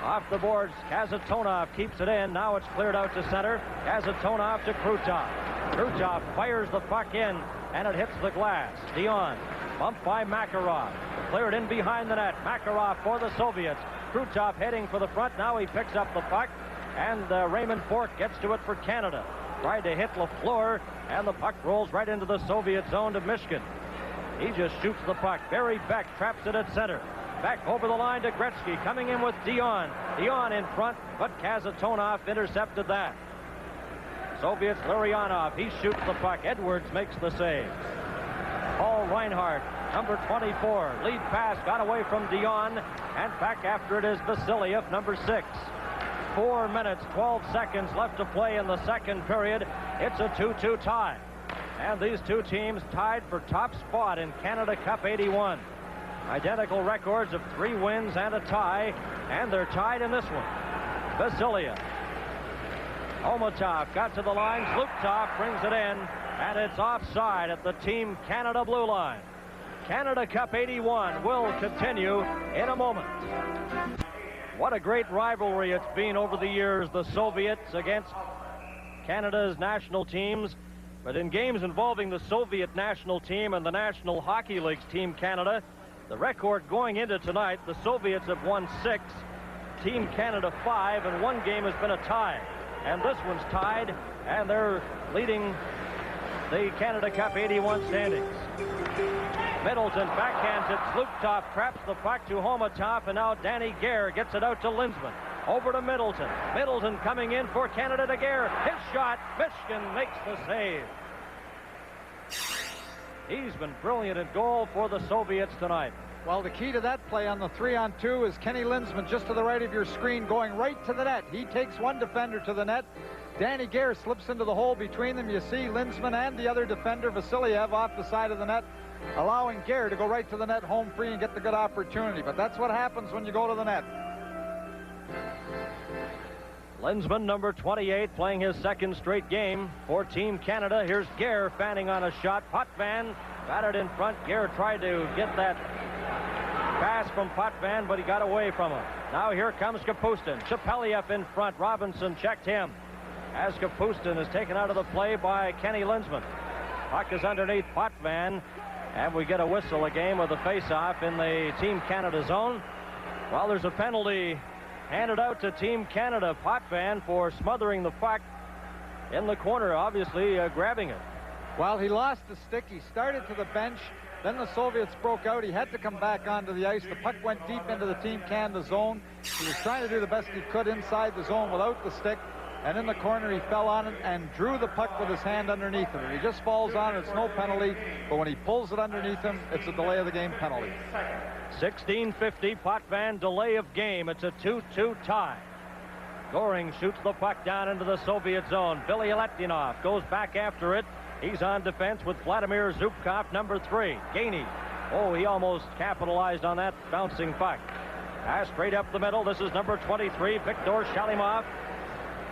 off the boards. Kazatonov keeps it in. Now it's cleared out to center. Kazatonov to Krutov. Krutov fires the puck in, and it hits the glass. Dion bumped by Makarov. Cleared in behind the net. Makarov for the Soviets. Krutov heading for the front. Now he picks up the puck, and Raymond Bourque gets to it for Canada. Tried to hit Lafleur, and the puck rolls right into the Soviet zone to Mishkin. He just shoots the puck. Barry Beck traps it at center. Back over the line to Gretzky, coming in with Dion. Dion in front, but Kazatonov intercepted that. Soviets, Larionov, he shoots the puck. Edwards makes the save. Paul Reinhardt, number 24, lead pass, got away from Dion, and back after it is Vasiliev, number 6. 4 minutes, 12 seconds left to play in the second period. It's a 2-2 tie. And these 2 teams tied for top spot in Canada Cup 81. Identical records of 3 wins and a tie, and they're tied in this one. Vasiliev. Omatov got to the line. Zlukov brings it in, and it's offside at the Team Canada blue line. Canada Cup 81 will continue in a moment. What a great rivalry it's been over the years, the Soviets against Canada's national teams. But in games involving the Soviet national team and the National Hockey League's Team Canada, the record going into tonight, the Soviets have won 6, Team Canada 5, and 1 game has been a tie. And this one's tied, and they're leading the Canada Cup 81 standings. Middleton backhands it. Zlukov traps the puck to Homatov, and now Danny Gare gets it out to Linsman. Over to Middleton. Middleton coming in for Canada to Gare. His shot. Mishkin makes the save. He's been brilliant at goal for the Soviets tonight. Well, the key to that play on the 3-on-2 is Kenny Linsman just to the right of your screen, going right to the net. He takes one defender to the net. Danny Gare slips into the hole between them. You see Linsman and the other defender, Vasiliev, off the side of the net, allowing Gare to go right to the net home free and get the good opportunity. But that's what happens when you go to the net. Linsman, number 28, playing his 2nd straight game for Team Canada. Here's Gare fanning on a shot. Potvin got it in front. Gare tried to get that pass from Potvin, but he got away from him. Now here comes Kapustin. Shepeliev in front. Robinson checked him. as Kapustin is taken out of the play by Kenny Linsman. Puck is underneath Potvin, and we get a whistle, a game of the face-off in the Team Canada zone. Well, there's a penalty handed out to Team Canada. Potvin for smothering the puck in the corner, obviously grabbing it. Well, he lost the stick. He started to the bench. Then the Soviets broke out. He had to come back onto the ice. The puck went deep into the Team Canada zone. He was trying to do the best he could inside the zone without the stick. And in the corner, he fell on it and drew the puck with his hand underneath him. If he just falls on it, it's no penalty. But when he pulls it underneath him, it's a delay of the game penalty. 16:50, Potvin, delay of game. It's a 2-2 tie. Goring shoots the puck down into the Soviet zone. Billy Letinov goes back after it. He's on defense with Vladimir Zubkov, number 3. Gainey. Oh, he almost capitalized on that bouncing puck. Pass straight up the middle. This is number 23, Viktor Shalimov.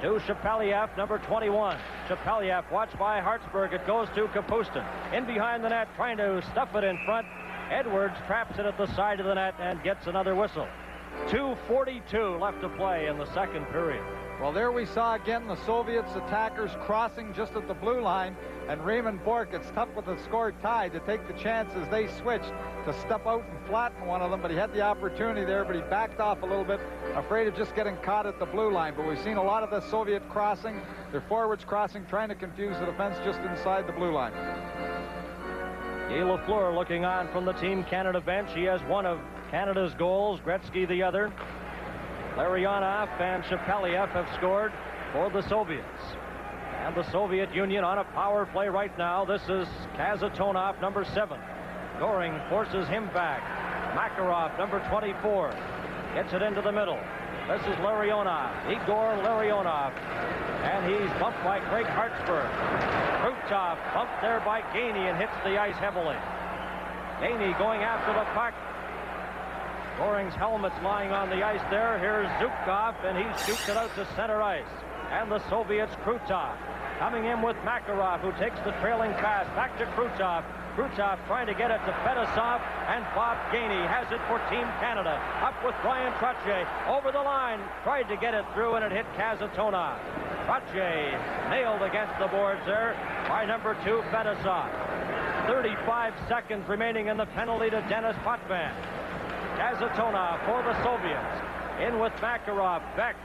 To Shepeliev, number 21. Shepeliev watched by Hartsburg. It goes to Kapustin. In behind the net, trying to stuff it in front. Edwards traps it at the side of the net and gets another whistle. 2:42 left to play in the second period. Well, there we saw again the Soviets attackers crossing just at the blue line, and Raymond Bourque, it's tough with the score tied to take the chance as they switched to step out and flatten one of them, but he had the opportunity there, but he backed off a little bit, afraid of just getting caught at the blue line. But we've seen a lot of the Soviet crossing, their forwards crossing, trying to confuse the defense just inside the blue line. Guy Lafleur looking on from the Team Canada bench. He has one of Canada's goals, Gretzky the other. Larionov and Shepeliev have scored for the Soviets. And the Soviet Union on a power play right now. This is Kazatonov, number 7. Goring forces him back. Makarov, number 24, gets it into the middle. This is Larionov, Igor Larionov. And he's bumped by Craig Hartsburg. Krutov bumped there by Gainey and hits the ice heavily. Gainey going after the puck. Goring's helmet's lying on the ice there. Here's Zubkov, and he shoots it out to center ice. And the Soviets, Krutov, coming in with Makarov, who takes the trailing pass back to Krutov. Krutov trying to get it to Fedosov, and Bob Gainey has it for Team Canada. Up with Brian Trottier, over the line, tried to get it through, and it hit Kazatonov. Trottier nailed against the boards there by number 2, Fedosov. 35 seconds remaining in the penalty to Denis Potvin. Kazatonov for the Soviets. In with Makarov. Beck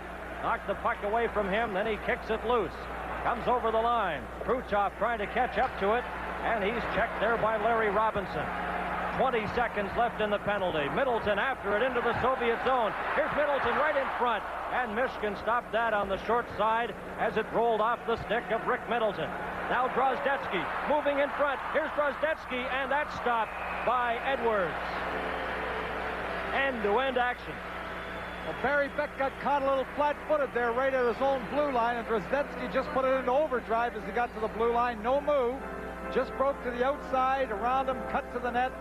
knocked the puck away from him, then he kicks it loose. Comes over the line. Krutov trying to catch up to it, and he's checked there by Larry Robinson. 20 seconds left in the penalty. Middleton after it into the Soviet zone. Here's Middleton right in front, and Mishkin stopped that on the short side as it rolled off the stick of Rick Middleton. Now Drozdetsky moving in front. Here's Drozdetsky, and that's stopped by Edwards. End-to-end action. Well, Barry Beck got caught a little flat-footed there right at his own blue line, and Drozdetsky just put it into overdrive as he got to the blue line. No move. Just broke to the outside, around him, cut to the net.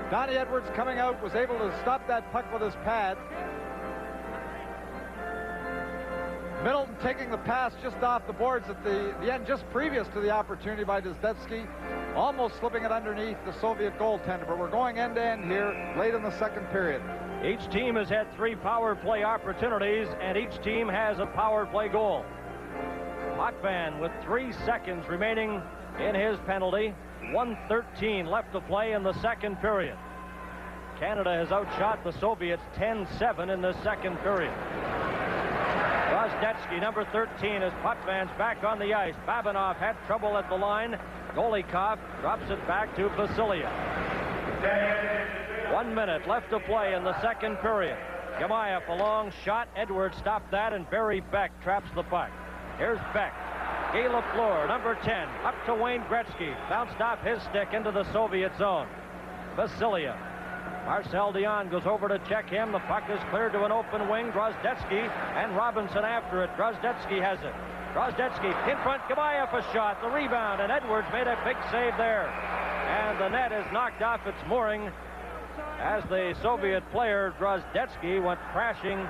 Donnie Edwards coming out was able to stop that puck with his pad. Middleton taking the pass just off the boards at the end, just previous to the opportunity by Drozdetsky, almost slipping it underneath the Soviet goaltender. But we're going end-to-end here late in the second period. Each team has had 3 power play opportunities, and each team has a power play goal. Potvin with 3 seconds remaining in his penalty. 1:13 left to play in the second period. Canada has outshot the Soviets 10-7 in the second period. Drozdetsky, number 13, as Potvin's back on the ice. Babinov had trouble at the line. Golikov drops it back to Vasilia. 1 minute left to play in the second period. Gamayev, a long shot. Edwards stopped that, and Barry Beck traps the puck. Here's Beck. Guy Lafleur, number 10, up to Wayne Gretzky. Bounced off his stick into the Soviet zone. Vasilia. Marcel Dion goes over to check him. The puck is cleared to an open wing. Drozdetsky and Robinson after it. Drozdetsky has it. Drozdetsky in front. Gamayev a shot. The rebound, and Edwards made a big save there. And the net is knocked off its mooring as the Soviet player Drozdetsky went crashing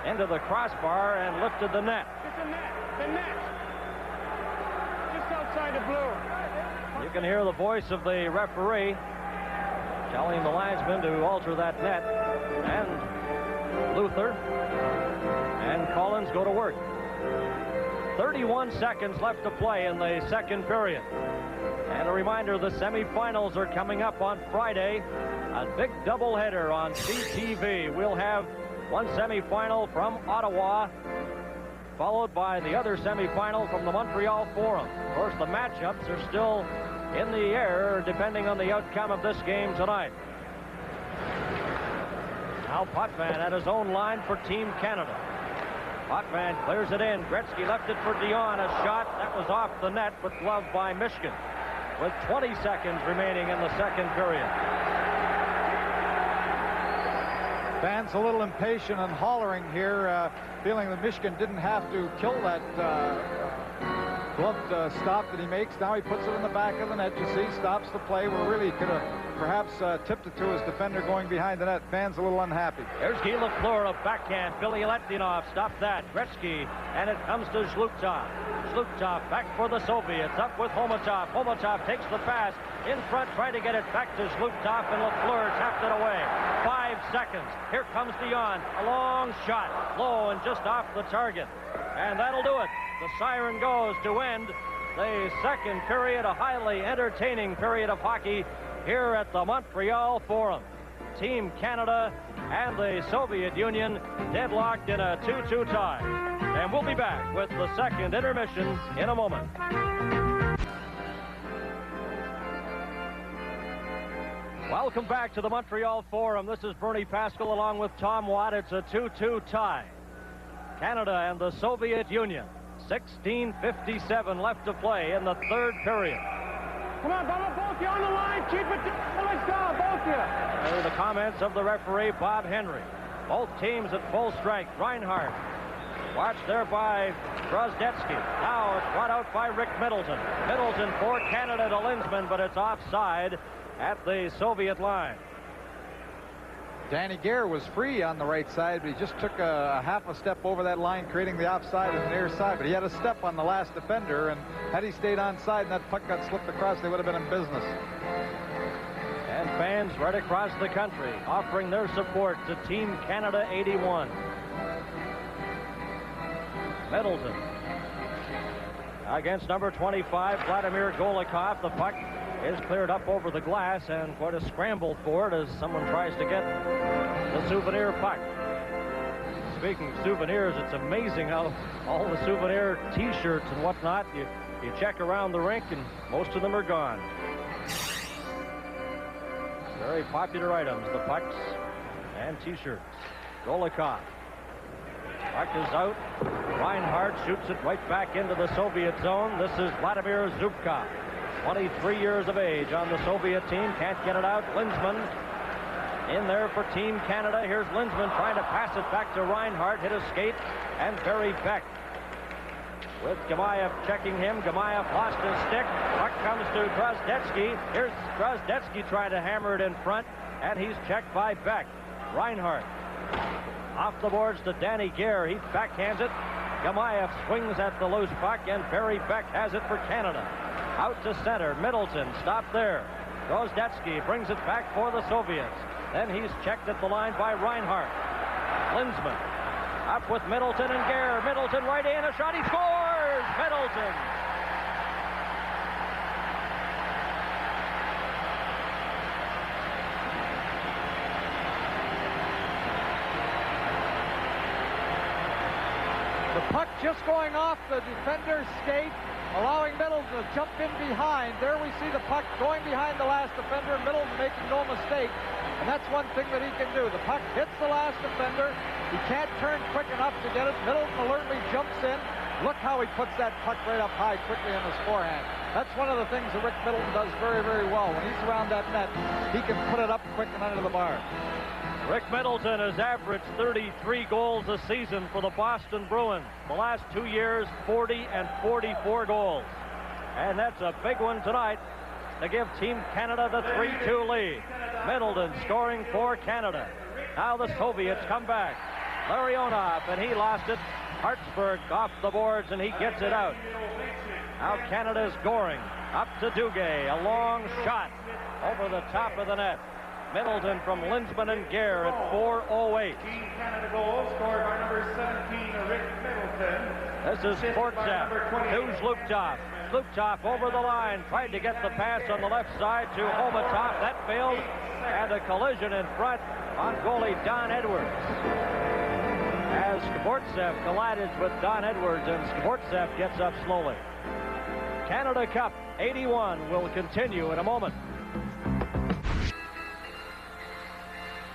into the crossbar and lifted the net. It's the net. The net. Just outside the blue. You can hear the voice of the referee telling the linesman to alter that net. And Luther and Collins go to work. 31 seconds left to play in the second period. And a reminder, the semifinals are coming up on Friday. A big doubleheader on CTV. We'll have one semifinal from Ottawa, followed by the other semifinal from the Montreal Forum. Of course, the matchups are still in the air depending on the outcome of this game tonight. Now Potvin at his own line for Team Canada. Potvin clears it in. Gretzky left it for Dion. A shot that was off the net, but gloved by Mishkin, with 20 seconds remaining in the second period. Fans a little impatient and hollering here, feeling that Mishkin didn't have to kill that gloved stop that he makes. Now he puts it in the back of the net. You see, stops the play where really could have perhaps tipped it to his defender going behind the net. Fans a little unhappy. Here's Guy Lafleur, a backhand. Billy Letdinov stopped that. Gretzky, and it comes to Zhlukov. Zhlukov back for the Soviets, up with Homatov. Homatov takes the pass in front, trying to get it back to Zhlukov, and Lafleur tapped it away. 5 seconds. Here comes Dion. A long shot, low and just off the target. And that'll do it. The siren goes to end the second period, a highly entertaining period of hockey here at the Montreal Forum. Team Canada and the Soviet Union deadlocked in a 2-2 tie. And we'll be back with the second intermission in a moment. Welcome back to the Montreal Forum. This is Bernie Pascal along with Tom Watt. It's a 2-2 tie. Canada and the Soviet Union. 16:57 left to play in the third period. Come on, Bubba, both you on the line. Keep it. Let's go, both of you. There are the comments of the referee, Bob Henry. Both teams at full strength. Reinhardt watched there by Drozdetsky. Now it's brought out by Rick Middleton. Middleton for Canada to Linsman, but it's offside at the Soviet line. Danny Gare was free on the right side, but he just took a half a step over that line, creating the offside on the near side. But he had a step on the last defender, and had he stayed onside and that puck got slipped across, they would have been in business. And fans right across the country offering their support to Team Canada 81. Middleton against number 25, Vladimir Golikov. The puck is cleared up over the glass, and quite a scramble for it as someone tries to get the souvenir puck. Speaking of souvenirs, it's amazing how all the souvenir t-shirts and whatnot, you check around the rink and most of them are gone. Very popular items, the pucks and t-shirts. Golikov. Puck is out. Reinhardt shoots it right back into the Soviet zone. This is Vladimir Zubkov, 23 years of age on the Soviet team. Can't get it out. Linsman in there for Team Canada. Here's Linsman trying to pass it back to Reinhardt. Hit his skate and Barry Beck with Gamayev checking him. Gamayev lost his stick. Puck comes to Drozdetsky. Here's Drozdetsky trying to hammer it in front, and he's checked by Beck. Reinhardt off the boards to Danny Gare. He backhands it. Gamayev swings at the loose puck, and Barry Beck has it for Canada. Out to center. Middleton stopped there. Drozdetsky brings it back for the Soviets. Then he's checked at the line by Reinhardt. Linsman up with Middleton and Gare. Middleton right in. A shot. He scores! Middleton. The puck just going off the defender's skate, allowing Middleton to jump in behind. There we see the puck going behind the last defender. Middleton making no mistake, and that's one thing that he can do. The puck hits the last defender. He can't turn quick enough to get it. Middleton alertly jumps in. Look how he puts that puck right up high quickly on his forehand. That's one of the things that Rick Middleton does very, very well. When he's around that net, he can put it up quick and under the bar. Rick Middleton has averaged 33 goals a season for the Boston Bruins. The last 2 years, 40 and 44 goals. And that's a big one tonight to give Team Canada the 3-2 lead. Middleton scoring for Canada. Now the Soviets come back. Larionov, and he lost it. Hartsburg off the boards, and he gets it out. Now Canada's scoring. Up to Duguay. A long shot over the top of the net. Middleton from Linsman and Gare at 4:08. Team Canada goal scored by number 17, Rick Middleton. This is Sportsev. Here's Luptov. Luptov over the line, tried to get the pass on the left side to Homatov. That failed, and a collision in front on goalie Don Edwards. As Sportsev collided with Don Edwards, and Sportsev gets up slowly. Canada Cup 81 will continue in a moment.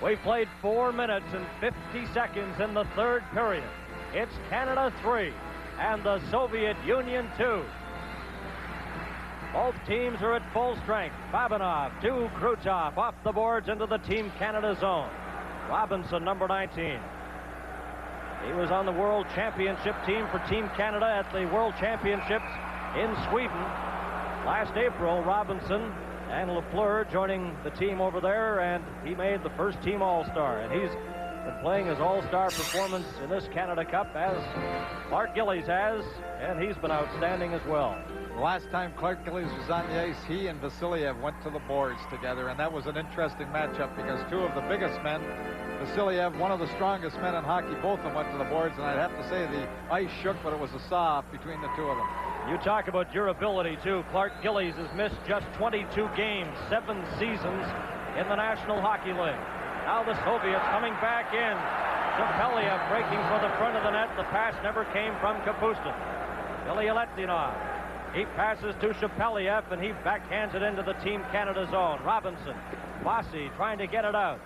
We played 4 minutes and 50 seconds in the third period. It's Canada 3 and the Soviet Union 2. Both teams are at full strength. Babanov to Krutov off the boards into the Team Canada zone. Robinson, number 19. He was on the World Championship team for Team Canada at the World Championships in Sweden last April. Robinson and Lafleur joining the team over there, and he made the first team All-Star. And he's been playing his All-Star performance in this Canada Cup, as Clark Gillies has, and he's been outstanding as well. The last time Clark Gillies was on the ice, he and Vasiliev went to the boards together, and that was an interesting matchup because two of the biggest men, Vasiliev, one of the strongest men in hockey, both of them went to the boards, and I'd have to say the ice shook, but it was a saw between the two of them. You talk about durability, too. Clark Gillies has missed just 22 games, 7 seasons in the National Hockey League. Now the Soviets coming back in. Shapeliev breaking for the front of the net. The pass never came from Kapustin. Ilya-Letdinov. He passes to Shapeliev, and he backhands it into the Team Canada zone. Robinson. Bossy trying to get it out.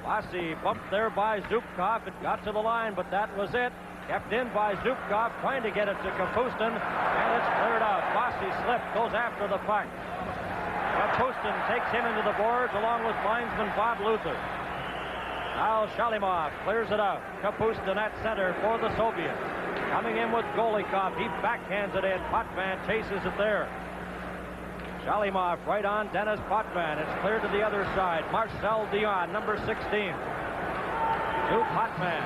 Bossy bumped there by Zubkov. It got to the line, but that was it. Kept in by Zubkov, trying to get it to Kapustin, and it's cleared out. Bossy slipped, goes after the puck. Kapustin takes him into the boards along with linesman Bob Luther. Now Shalimov clears it out. Kapustin at center for the Soviets. Coming in with Golikov. He backhands it in. Potvin chases it there. Shalimov right on Dennis Potvin. It's cleared to the other side. Marcel Dion, number 16. To Potvin.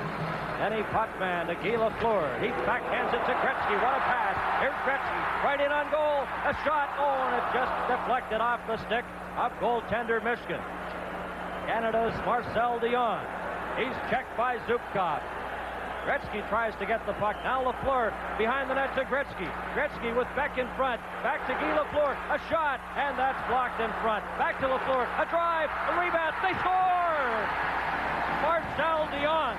Denny Potvin to Guy Lafleur. He backhands it to Gretzky. What a pass. Here's Gretzky. Right in on goal. A shot. Oh, and it just deflected off the stick of goaltender Michigan. Canada's Marcel Dion. He's checked by Zubkov. Gretzky tries to get the puck. Now Lafleur behind the net to Gretzky. Gretzky with Beck in front. Back to Guy Lafleur. A shot, and that's blocked in front. Back to Lafleur. A drive. A rebound. They score! Marcel Dion.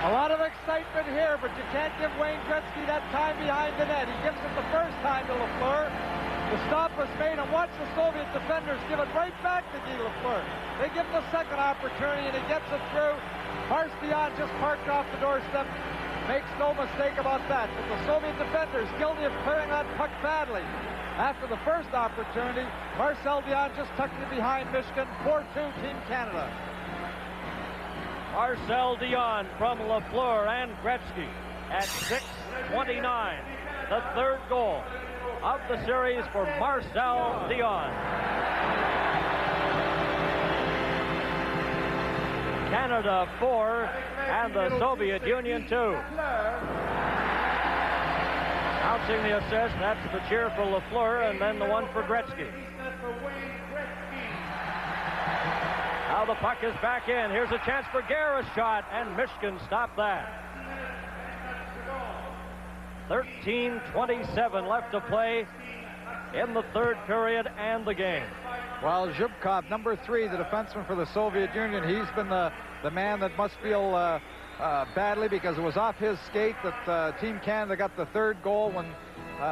A lot of excitement here, but you can't give Wayne Gretzky that time behind the net. He gives it the first time to Lafleur. The stop was made, and watch the Soviet defenders give it right back to Guy Lafleur. They give him the second opportunity, and he gets it through. Marcel just parked off the doorstep. Makes no mistake about that. But the Soviet defenders guilty of clearing that puck badly. After the first opportunity, Marcel Dion just tucked it behind Michigan. 4-2 Team Canada. Marcel Dion from Lafleur and Gretzky at 6:29. The third goal of the series for Marcel Dion. Canada 4 and the Soviet Union 2. Announcing the assist, that's the cheer for Lafleur, and then the one for Gretzky. Now the puck is back in. Here's a chance for Gare, a shot, and Michigan stopped that. 13:27 left to play in the third period and the game. Well, Zubkov, number 3, the defenseman for the Soviet Union, he's been the man that must feel badly because it was off his skate that Team Canada got the third goal when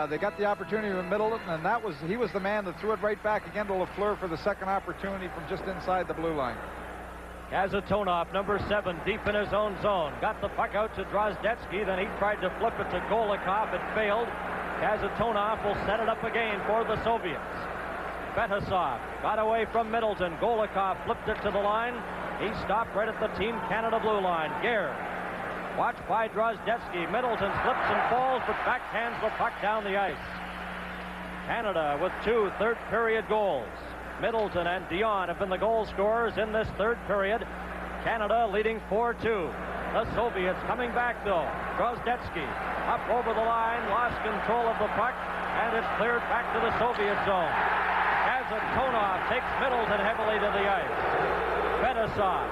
they got the opportunity in the middle, and he was the man that threw it right back again to Lafleur for the second opportunity from just inside the blue line. Kazatonov, number 7, deep in his own zone. Got the puck out to Drozdetsky, then he tried to flip it to Golikov. It failed. Kazatonov will set it up again for the Soviets. Fetisov got away from Middleton. Golikov flipped it to the line. He stopped right at the Team Canada blue line. Gare watched by Drozdetsky. Middleton slips and falls, but backhands the puck down the ice. Canada with 2 third-period goals. Middleton and Dion have been the goal scorers in this third period. Canada leading 4-2. The Soviets coming back, though. Drozdetsky up over the line, lost control of the puck, and it's cleared back to the Soviet zone. Kazatonov takes Middleton heavily to the ice. Fedosov.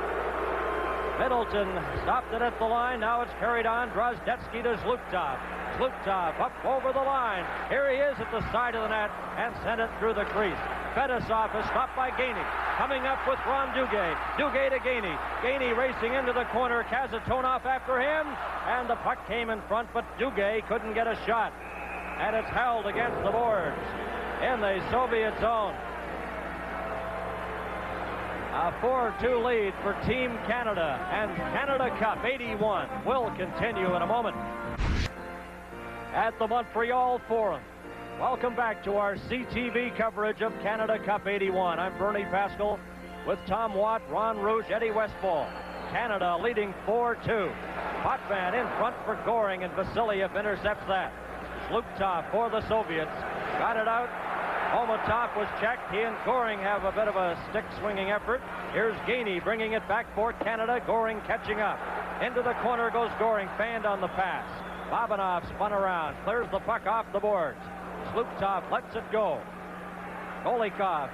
Middleton stopped it at the line. Now it's carried on. Drozdetsky to Zlukov. Zlukov up over the line. Here he is at the side of the net and sent it through the crease. Fedosov is stopped by Gainey. Coming up with Ron Duguay. Duguay to Gainey. Gainey racing into the corner. Kazatonov after him. And the puck came in front, but Duguay couldn't get a shot. And it's held against the boards in the Soviet zone. A 4-2 lead for Team Canada, and Canada Cup 81 will continue in a moment. At the Montreal Forum, welcome back to our CTV coverage of Canada Cup 81. I'm Bernie Pascal with Tom Watt, Ron Rouge, Eddie Westfall. Canada leading 4-2. Potvin in front for Goring, and Vasiliev intercepts that. Zlukov for the Soviets. Got it out. Omatov was checked. He and Goring have a bit of a stick-swinging effort. Here's Gainey bringing it back for Canada. Goring catching up. Into the corner goes Goring, fanned on the pass. Babanov spun around, clears the puck off the boards. Zlukov lets it go. Golikov,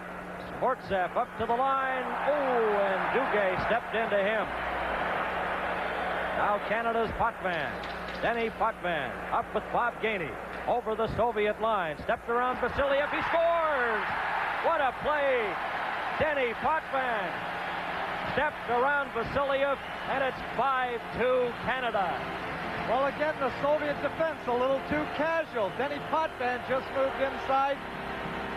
Sportsev up to the line. Oh, and Duguay stepped into him. Now Canada's Potvin. Denny Potvin up with Bob Gainey. Over the Soviet line, stepped around Vasiliev, he scores! What a play! Denny Potvin stepped around Vasiliev, and it's 5-2 Canada. Well, again, the Soviet defense a little too casual. Denny Potvin just moved inside.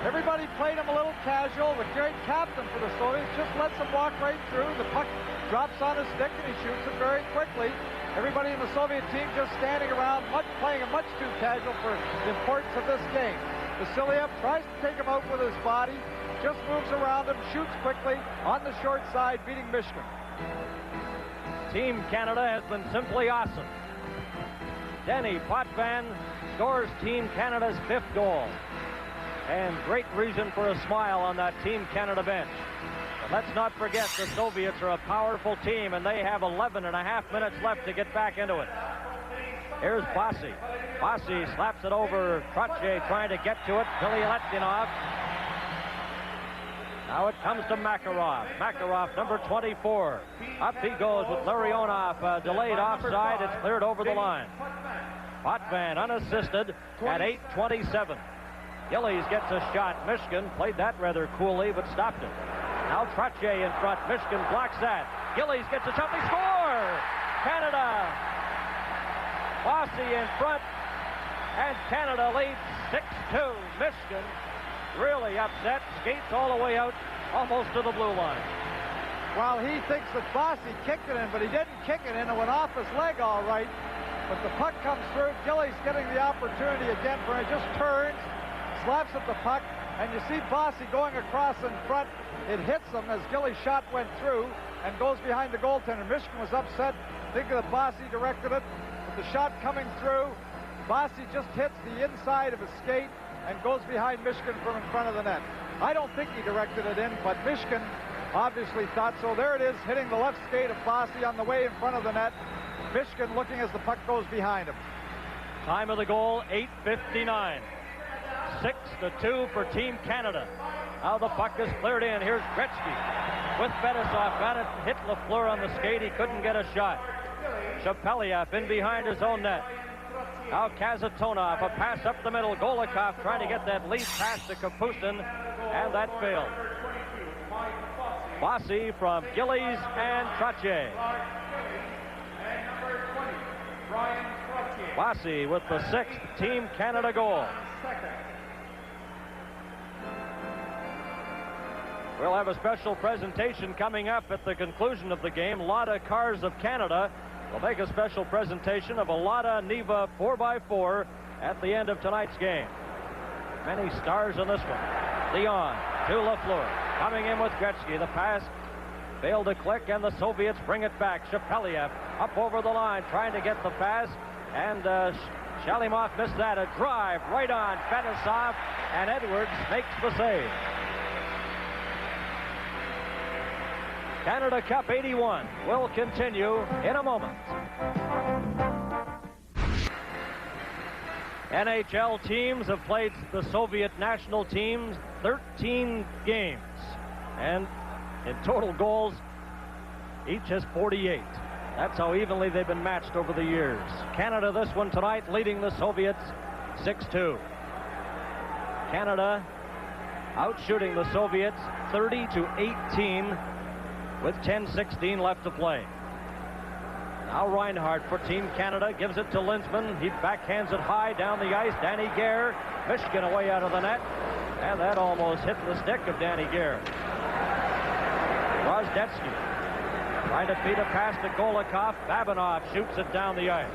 Everybody played him a little casual. The great captain for the Soviets just lets him walk right through. The puck drops on his stick, and he shoots it very quickly. Everybody in the Soviet team just standing around, playing him much too casual for the importance of this game. Vasiliev tries to take him out with his body, just moves around him, shoots quickly on the short side, beating Michigan. Team Canada has been simply awesome. Denny Potvin scores Team Canada's 5th goal. And great reason for a smile on that Team Canada bench. But let's not forget the Soviets are a powerful team, and they have 11.5 minutes left to get back into it. Here's Bossy. Bossy slaps it over Trottier, trying to get to it. Filetdinov. Now it comes to Makarov. Makarov, number 24. Up he goes with Larionov. Delayed offside. It's cleared over the line. Potvin unassisted at 8:27. Gillies gets a shot. Michigan played that rather coolly, but stopped it. Now Trottier in front. Michigan blocks that. Gillies gets a shot. They score! Canada. Bossy in front. And Canada leads 6-2. Michigan really upset. Skates all the way out, almost to the blue line. Well, he thinks that Bossy kicked it in, but he didn't kick it in. It went off his leg all right. But the puck comes through. Gillies getting the opportunity again for it. Just turns, slaps at the puck, and you see Bossy going across in front. It hits him as Gillies' shot went through and goes behind the goaltender. Michigan was upset, thinking that Bossy directed it. But the shot coming through, Bossy just hits the inside of his skate and goes behind Michigan from in front of the net. I don't think he directed it in, but Michigan obviously thought so. There it is, hitting the left skate of Bossy on the way in front of the net. Michigan looking as the puck goes behind him. Time of the goal, 8:59. 6-2 for Team Canada. Now the puck is cleared in. Here's Gretzky with Fedosov. Got it, hit Lafleur on the skate. He couldn't get a shot. Shapeliev in behind his own net. Now Kazatonov, a pass up the middle. Golikov trying to get that lead pass to Kapustin, and that failed. Bossy from Gillies and Trottier. Bossy with the 6th Team Canada goal. We'll have a special presentation coming up at the conclusion of the game. Lada Cars of Canada will make a special presentation of a Lada Niva 4x4 at the end of tonight's game. Many stars in this one. Leon to Lafleur. Coming in with Gretzky. The pass failed to click, and the Soviets bring it back. Shapeliev up over the line, trying to get the pass, and Shalimov missed that. A drive right on Fedosov, and Edwards makes the save. Canada Cup 81 will continue in a moment. NHL teams have played the Soviet national teams 13 games, and in total goals, each has 48. That's how evenly they've been matched over the years. Canada this one tonight, leading the Soviets 6-2. Canada outshooting the Soviets 30-18 with 10:16 left to play. Now Reinhardt for Team Canada gives it to Linsman. He backhands it high down the ice. Danny Gare, Michigan away out of the net, and that almost hit the stick of Danny Gare. Grosdetsky trying to feed a pass to Golikov. Babinov shoots it down the ice.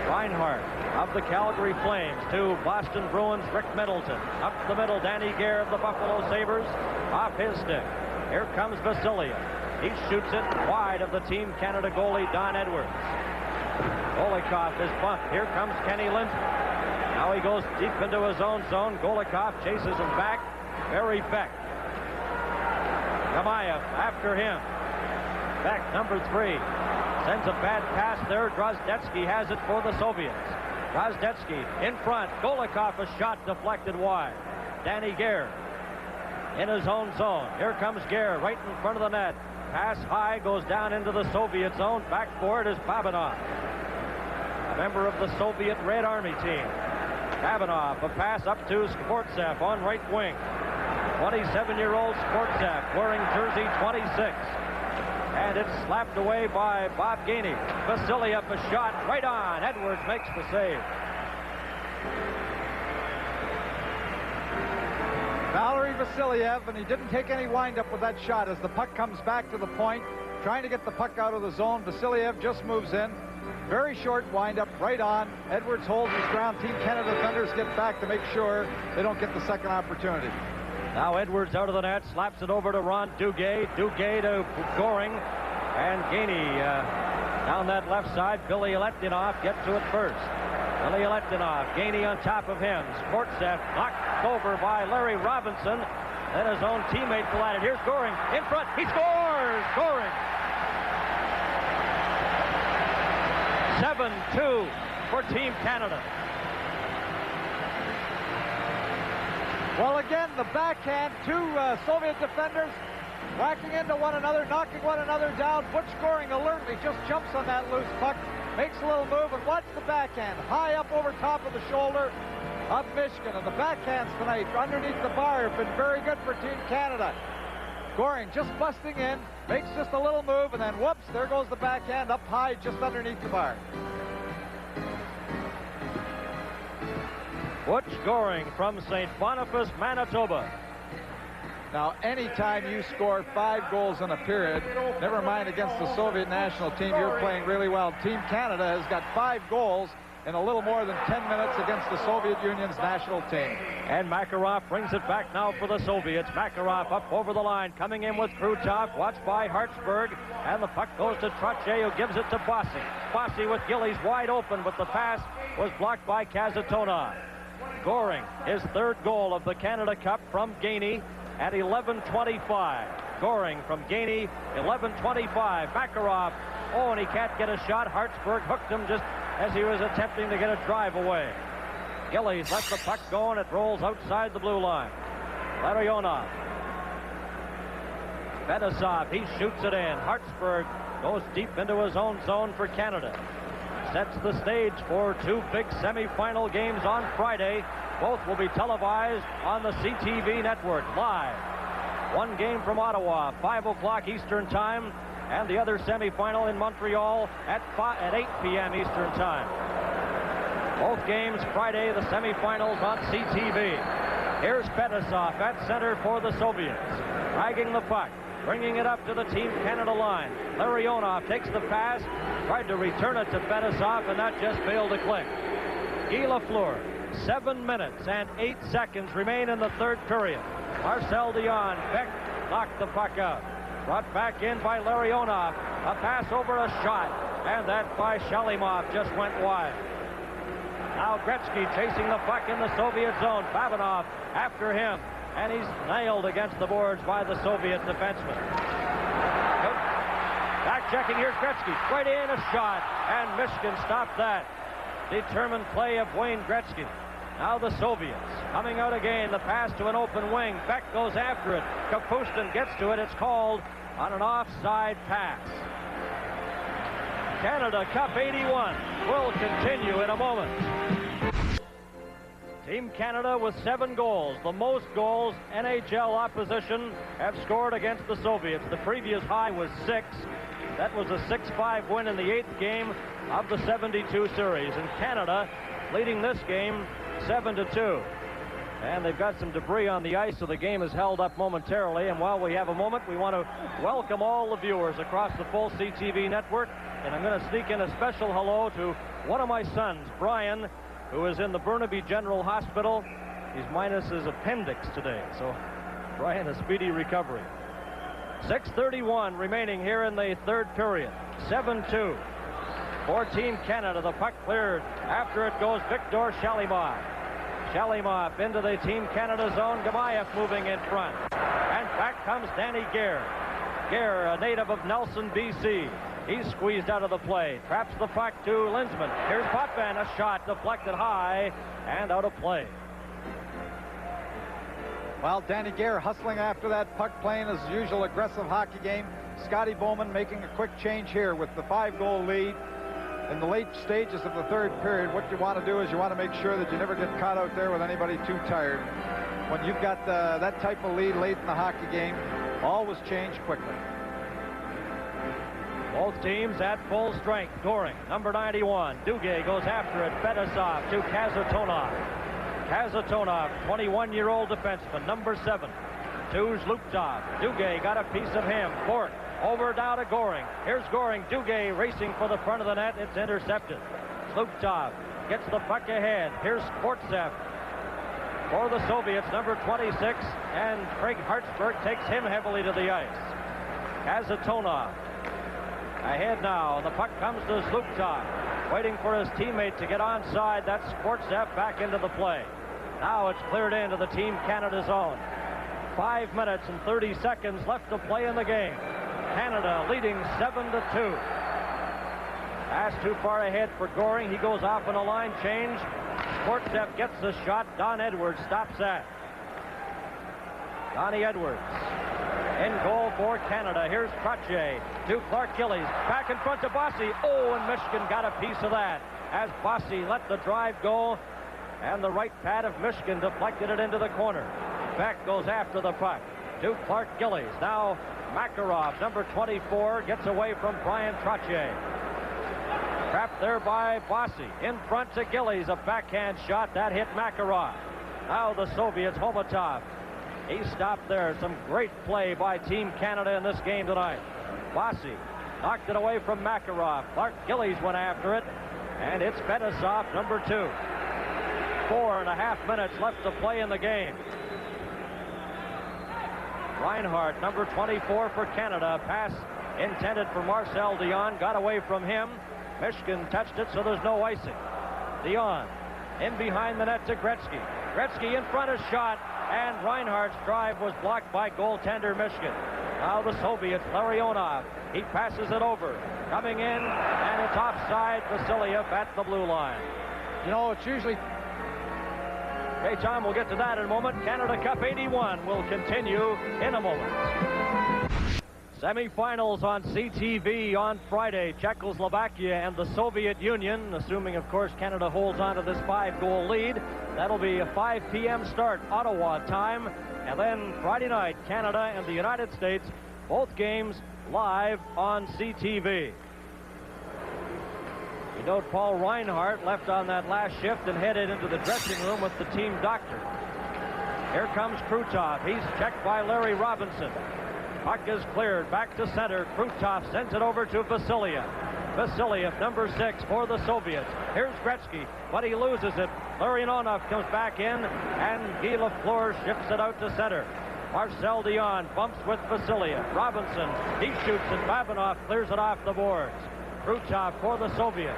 Reinhardt of the Calgary Flames to Boston Bruins' Rick Middleton. Up the middle, Danny Gare of the Buffalo Sabres off his stick. Here comes Vasiliev. He shoots it wide of the Team Canada goalie, Don Edwards. Golikov is bumped. Here comes Kenny Linsman. Now he goes deep into his own zone. Golikov chases him back. Barry Beck. Kamayev after him. Beck, number 3. Sends a bad pass there. Grosdetsky has it for the Soviets. Grosdetsky in front. Golikov, a shot deflected wide. Danny Gare in his own zone. Here comes Gare right in front of the net. Pass high, goes down into the Soviet zone. Back for it is Babinov, a member of the Soviet Red Army team. Babinov, a pass up to Skvortsev on right wing. 27-year-old Skvortsev wearing jersey 26. And it's slapped away by Bob Gainey. Vasiliev, a shot right on. Edwards makes the save. Valery Vasiliev, and he didn't take any windup with that shot as the puck comes back to the point, trying to get the puck out of the zone. Vasiliev just moves in. Very short windup, right on. Edwards holds his ground. Team Canada defenders get back to make sure they don't get the second opportunity. Now Edwards out of the net, slaps it over to Ron Duguay. Duguay to Goring, and Gainey down that left side. Billy Letdinov gets to it first. Billy Letdinov, Gainey on top of him. Skvortsev knocked over by Larry Robinson. Then his own teammate collided. Here's Goring in front. He scores! Goring! 7-2 for Team Canada. Well, again, the backhand, 2 Soviet defenders whacking into one another, knocking one another down. Butch Goring alertly just jumps on that loose puck, makes a little move, and watch the backhand high up over top of the shoulder of Michigan. And the backhands tonight underneath the bar have been very good for Team Canada. Goring just busting in, makes just a little move, and then whoops, there goes the backhand up high just underneath the bar. Butch Goring from St. Boniface, Manitoba. Now, anytime you score 5 goals in a period, never mind against the Soviet national team, you're playing really well. Team Canada has got 5 goals in a little more than 10 minutes against the Soviet Union's national team. And Makarov brings it back now for the Soviets. Makarov up over the line, coming in with Krutov, watched by Hartsburg, and the puck goes to Trottier, who gives it to Bossy. Bossy with Gillies wide open, but the pass was blocked by Kazatonov. Goring, his 3rd goal of the Canada Cup from Gainey at 11:25. Goring from Gainey, 11:25. Makarov, oh, and he can't get a shot. Hartsburg hooked him just as he was attempting to get a drive away. Gillies lets the puck go, and it rolls outside the blue line. Larionov. Fetisov, he shoots it in. Hartsburg goes deep into his own zone for Canada. Sets the stage for 2 big semifinal games on Friday. Both will be televised on the CTV network live. One game from Ottawa, 5 o'clock Eastern time, and the other semifinal in Montreal at 8 p.m. Eastern time. Both games Friday, the semifinals on CTV. Here's Fetisov at center for the Soviets, dragging the puck, bringing it up to the Team Canada line. Larionov takes the pass, tried to return it to Fetisov, and that just failed to click. Guy Lafleur, 7 minutes and 8 seconds remain in the 3rd period. Marcel Dion, Beck knocked the puck out. Brought back in by Larionov. A pass over, a shot, and that by Shalimov just went wide. Now Gretzky chasing the puck in the Soviet zone. Babinov after him, and he's nailed against the boards by the Soviet defenseman. checking. Here's Gretzky. Right in, a shot. And Michigan stopped that. Determined play of Wayne Gretzky. Now the Soviets coming out again. The pass to an open wing. Beck goes after it. Kapustin gets to it. It's called on an offside pass. Canada Cup 81 will continue in a moment. Team Canada with 7 goals, the most goals NHL opposition have scored against the Soviets. The previous high was 6. That was a 6-5 win in the 8th game of the 72 series. And Canada leading this game 7-2. And they've got some debris on the ice, so the game is held up momentarily. And while we have a moment, we want to welcome all the viewers across the full CTV network. And I'm going to sneak in a special hello to one of my sons, Brian, who is in the Burnaby General Hospital. He's minus his appendix today, so Brian, a speedy recovery. 6:31 remaining here in the 3rd period. 7-2 for Team Canada. The puck cleared. After it goes Victor Shalimov. Shalimov into the Team Canada zone. Gamayev moving in front. And back comes Danny Gare. Gare, a native of Nelson, BC. He's squeezed out of the play. Traps the puck to Linsman. Here's Potvin. A shot deflected high and out of play. Well, Danny Gare hustling after that puck, playing his usual aggressive hockey game. Scotty Bowman making a quick change here with the 5-goal lead. In the late stages of the 3rd period, what you want to do is you want to make sure that you never get caught out there with anybody too tired. When you've got that type of lead late in the hockey game, always change quickly. Both teams at full strength. Goring, number 91. Duguay goes after it. Fedosov to Kazatonov. Kazatonov, 21-year-old defenseman, number 7. To Zluptov. Duguay got a piece of him. Bork over down to Goring. Here's Goring. Duguay racing for the front of the net. It's intercepted. Zluptov gets the puck ahead. Here's Sportsev for the Soviets, number 26. And Craig Hartsburg takes him heavily to the ice. Kazatonov ahead now. The puck comes to Zluptov, waiting for his teammate to get onside. That's Sportsev back into the play. Now it's cleared into the Team Canada zone. 5 minutes and 30 seconds left to play in the game. Canada leading 7-2. Pass too far ahead for Goring. He goes off on a line change. Sportsev gets the shot. Don Edwards stops that. Donnie Edwards in goal for Canada. Here's Trottier to Clark Gillies. Back in front to Bossy. Oh, and Michigan got a piece of that as Bossy let the drive go. And the right pad of Michigan deflected it into the corner. Beck goes after the puck to Clark Gillies. Now Makarov, number 24, gets away from Brian Trottier. Trapped there by Bossy. In front to Gillies. A backhand shot. That hit Makarov. Now the Soviets, Homotov. He stopped there. Some great play by Team Canada in this game tonight. Bossy knocked it away from Makarov. Clark Gillies went after it. And it's Fedosov, number 2. 4.5 minutes left to play in the game. Reinhardt, number 24 for Canada. Pass intended for Marcel Dion. Got away from him. Michigan touched it, so there's no icing. Dion in behind the net to Gretzky. Gretzky in front, a shot. And Reinhardt's drive was blocked by goaltender Michigan. Now the Soviets, Larionov. He passes it over. Coming in, and it's offside. Vasiliev at the blue line. You know, it's usually... Okay, Tom, we'll get to that in a moment. Canada Cup 81 will continue in a moment. Semifinals on CTV on Friday. Czechoslovakia and the Soviet Union, assuming, of course, Canada holds on to this 5-goal lead. That'll be a 5 p.m. start, Ottawa time. And then Friday night, Canada and the United States, both games live on CTV. You note Paul Reinhardt left on that last shift and headed into the dressing room with the team doctor. Here comes Krutov. He's checked by Larry Robinson. Puck is cleared back to center. Krutov sends it over to Vasiliev. Vasiliev, number 6 for the Soviets. Here's Gretzky, but he loses it. Larionov comes back in, and Guy Lafleur shifts it out to center. Marcel Dion bumps with Vasiliev. Robinson, he shoots, and Babinov clears it off the boards. Krutov for the Soviets.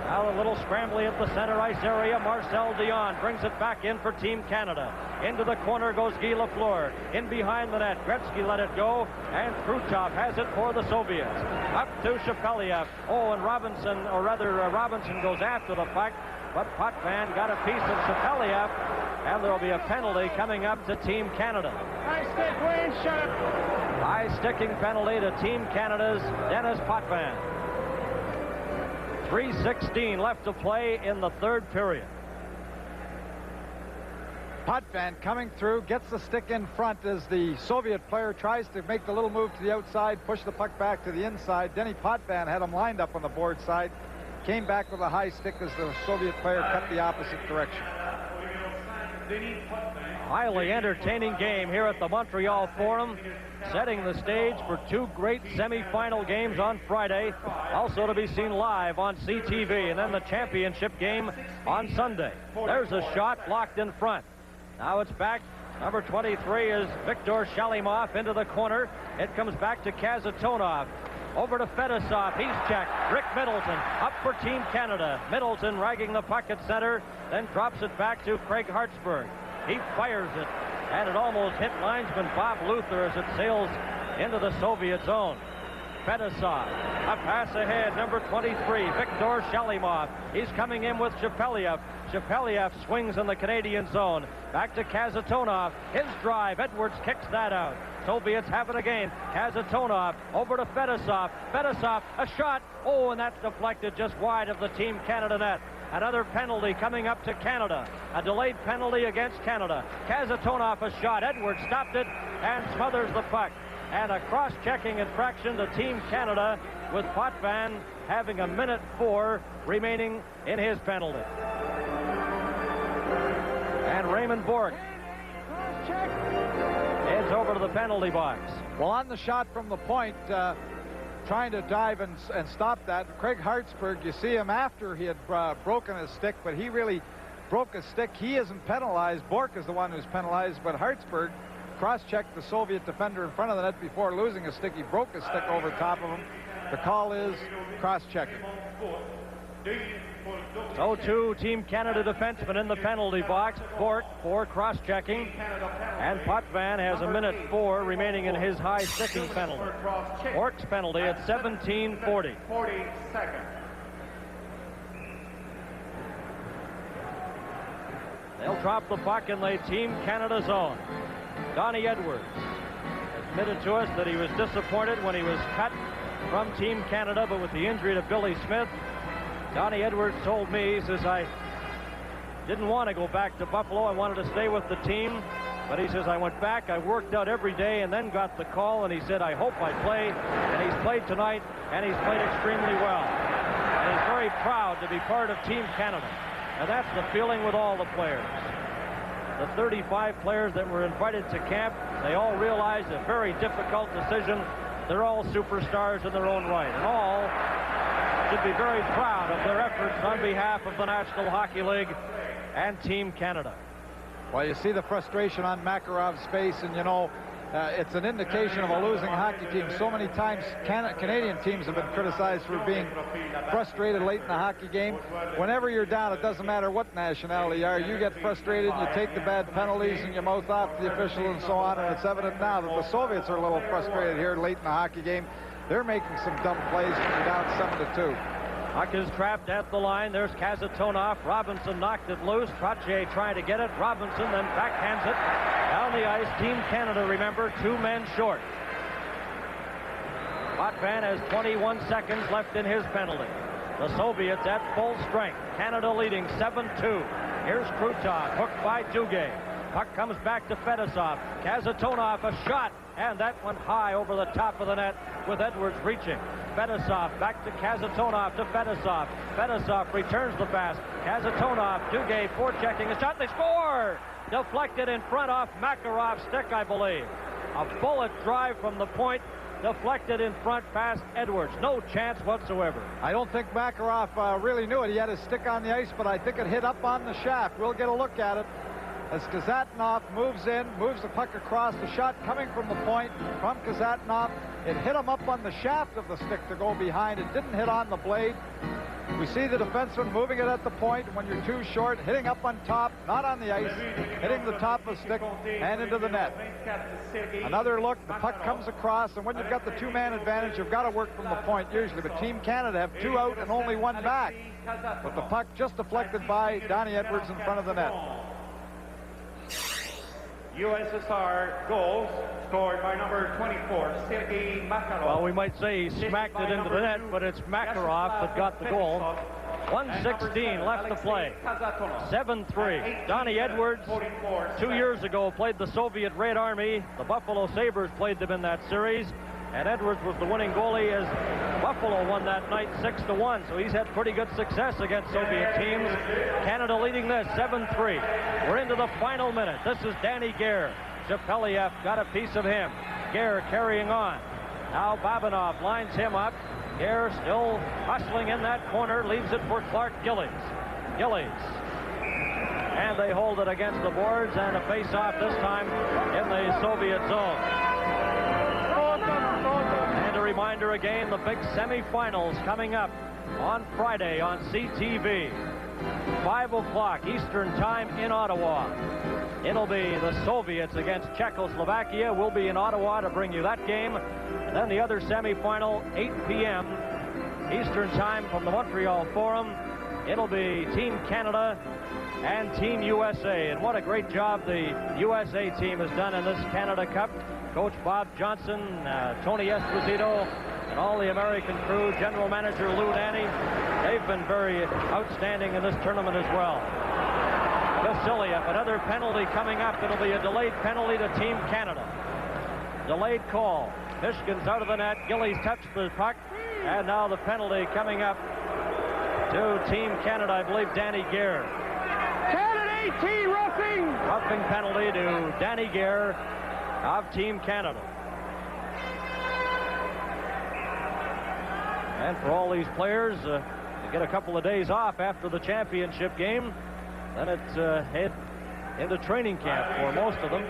Now a little scrambly at the center ice area. Marcel Dion brings it back in for Team Canada. Into the corner goes Guy Lafleur. In behind the net, Gretzky let it go, and Krutov has it for the Soviets. Up to Shepeliev. Oh, and Robinson goes after the puck, but Potvin got a piece of Shepeliev, and there'll be a penalty coming up to Team Canada. High stick, Wayne, shut up. High sticking penalty to Team Canada's Dennis Potvin. 3:16 left to play in the third period. Potvin coming through, gets the stick in front as the Soviet player tries to make the little move to the outside, push the puck back to the inside. Denny Potvin had him lined up on the board side, came back with a high stick as the Soviet player cut the opposite direction. Highly entertaining game here at the Montreal Forum, setting the stage for two great semi-final games on Friday, also to be seen live on CTV, and then the championship game on Sunday. There's a shot blocked in front. Now it's back. Number 23 is Viktor Shalimov into the corner. It comes back to Kazatonov. Over to Fedosov. He's checked. Rick Middleton up for Team Canada. Middleton ragging the puck at center, then drops it back to Craig Hartsburg. He fires it, and it almost hit linesman Bob Luther as it sails into the Soviet zone. Fedosov, a pass ahead, number 23, Viktor Shalimov. He's coming in with Shepeliev. Shepeliev swings in the Canadian zone. Back to Kazatonov. His drive. Edwards kicks that out. Soviets have it again. Kazatonov over to Fedosov. Fedosov, a shot. Oh, and that's deflected just wide of the Team Canada net. Another penalty coming up to Canada. A delayed penalty against Canada. Kazatonov a shot. Edwards stopped it and smothers the puck. And a cross-checking infraction to Team Canada, with Potvin having a minute 4 remaining in his penalty. And Raymond Bourque heads over to the penalty box. Well, on the shot from the point, trying to dive and stop that, Craig Hartsburg, you see him after he had broken his stick, but he really broke his stick. He isn't penalized. Bourque is the one who's penalized, but Hartsburg cross-checked the Soviet defender in front of the net before losing his stick. He broke his stick over top of him. The call is cross-checking. So two Team Canada defensemen in the penalty box. Bourque for cross-checking, and Potvin has a minute 4 remaining in his high sticking penalty. Bourque's penalty at 17:40. 40 seconds. They'll drop the puck in the Team Canada zone. Donnie Edwards admitted to us that he was disappointed when he was cut from Team Canada, but with the injury to Billy Smith, Donnie Edwards told me, he says, I didn't want to go back to Buffalo. I wanted to stay with the team. But he says, I went back, I worked out every day, and then got the call, and he said, I hope I play. And he's played tonight, and he's played extremely well. And he's very proud to be part of Team Canada. And that's the feeling with all the players. The 35 players that were invited to camp, they all realized a very difficult decision. They're all superstars in their own right, and all should be very proud of their efforts on behalf of the National Hockey League and Team Canada. Well, you see the frustration on Makarov's face, and you know, it's an indication of a losing hockey team. So many times Canadian teams have been criticized for being frustrated late in the hockey game. Whenever you're down, it doesn't matter what nationality you are, you get frustrated and you take the bad penalties and you mouth off the officials and so on, and it's evident now that the Soviets are a little frustrated here late in the hockey game. They're making some dumb plays when you're down 7-2. Puck is trapped at the line. There's Kazatonov. Robinson knocked it loose. Trottier trying to get it. Robinson then backhands it down the ice. Team Canada, remember, 2 men short. Potvin has 21 seconds left in his penalty. The Soviets at full strength. Canada leading 7-2. Here's Krutov, hooked by Duguay. Puck comes back to Fedosov. Kazatonov, a shot, and that went high over the top of the net with Edwards reaching. Fedosov back to Kazatonov to Fedosov. Fedosov returns the pass. Kazatonov, Duguay forechecking a shot. They score! Deflected in front off Makarov's stick, I believe. A bullet drive from the point, deflected in front past Edwards. No chance whatsoever. I don't think Makarov really knew it. He had his stick on the ice, but I think it hit up on the shaft. We'll get a look at it as Kazatonov moves in, moves the puck across. The shot coming from the point from Kazatonov. It hit him up on the shaft of the stick to go behind. It didn't hit on the blade. We see the defenseman moving it at the point when you're too short, hitting up on top, not on the ice, hitting the top of the stick and into the net. Another look, the puck comes across, and when you've got the two-man advantage, you've got to work from the point usually. But Team Canada have 2 out and only 1 back. But the puck just deflected by Donnie Edwards in front of the net. USSR goals scored by number 24, Sergei Makarov. Well, we might say he smacked it into the net, but it's Makarov that got the goal. 1:16 left to play. 7-3. Donnie Edwards, 2 years ago, played the Soviet Red Army. The Buffalo Sabres played them in that series. And Edwards was the winning goalie as Buffalo won that night 6-1. So he's had pretty good success against Soviet teams. Canada leading this 7-3. We're into the final minute. This is Danny Gare. Shepeliev got a piece of him. Gare carrying on. Now Babanov lines him up. Gare still hustling in that corner. Leaves it for Clark Gillies. Gillies. And they hold it against the boards, and a face-off this time in the Soviet zone. And a reminder again, the big semifinals coming up on Friday on CTV. 5 o'clock Eastern time in Ottawa. It'll be the Soviets against Czechoslovakia. We'll be in Ottawa to bring you that game. And then the other semifinal, 8 p.m. Eastern time from the Montreal Forum. It'll be Team Canada and Team USA. And what a great job the USA team has done in this Canada Cup. Coach Bob Johnson, Tony Esposito, and all the American crew, General Manager Lou Nanne, they've been very outstanding in this tournament as well. Vasiliev, another penalty coming up. It'll be a delayed penalty to Team Canada. Delayed call. Mishkin's out of the net. Gillies touched the puck. And now the penalty coming up to Team Canada, I believe Danny Gare. Canada 18 roughing. Roughing penalty to Danny Gare of Team Canada. And for all these players, to get a couple of days off after the championship game, then it's head into training camp for most of them.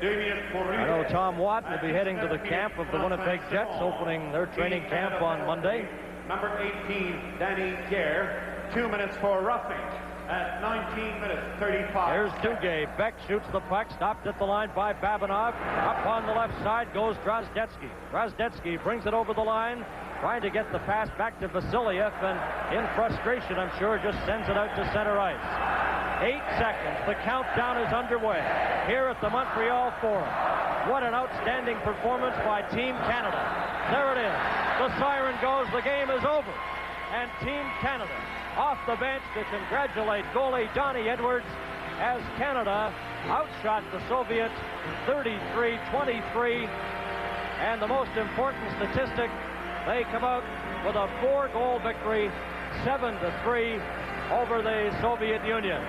I know Tom Watt will be heading to the camp of the Winnipeg Jets, opening their training camp on Monday. Number 18, Danny Gare, 2 minutes for roughing at 19 minutes 35. Here's Duguay. Beck shoots the puck, stopped at the line by Babanov. Up on the left side goes Drozdetsky. Drozdetsky brings it over the line, trying to get the pass back to Vasiliev, and in frustration, I'm sure, just sends it out to center ice. 8 seconds. The countdown is underway here at the Montreal Forum. What an outstanding performance by Team Canada. There it is. The siren goes. The game is over. And Team Canada off the bench to congratulate goalie Donnie Edwards as Canada outshot the Soviets 33-23. And the most important statistic, they come out with a 4-goal victory, 7-3 over the Soviet Union.